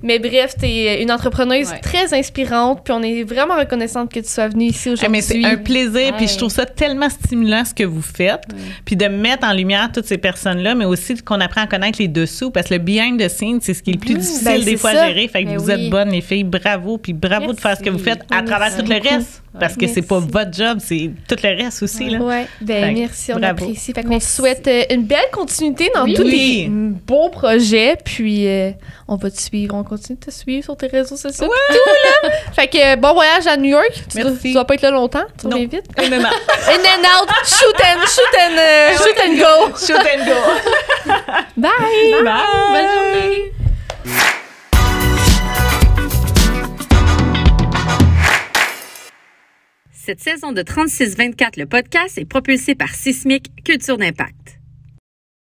Mais bref, t'es une entrepreneuse très inspirante. Puis on est vraiment reconnaissante que tu sois venue ici aujourd'hui. Mais c'est un plaisir. Puis je trouve ça tellement stimulant ce que vous faites. Puis de mettre en lumière toutes ces personnes-là, mais aussi qu'on apprend à connaître les dessous. Parce que le behind the scenes, c'est ce qui est le plus difficile des fois à gérer. Fait que vous êtes bonnes, les filles. Bravo. Puis bravo de faire ce que vous faites à travers tout le reste. Parce que c'est pas votre job, c'est tout le reste aussi. Là. Ouais, ben merci, on bravo. apprécie. Fait qu'on souhaite une belle continuité dans tous tes beaux projets. Puis on va te suivre, on continue de te suivre sur tes réseaux sociaux. Tout, là. Fait que bon voyage à New York. Tu dois pas être là longtemps. Tu reviens vite. In and out. Shoot and go. Shoot and go. Bye. Bonne journée. Cette saison de 36-24, le podcast est propulsé par Sismic Culture d'Impact.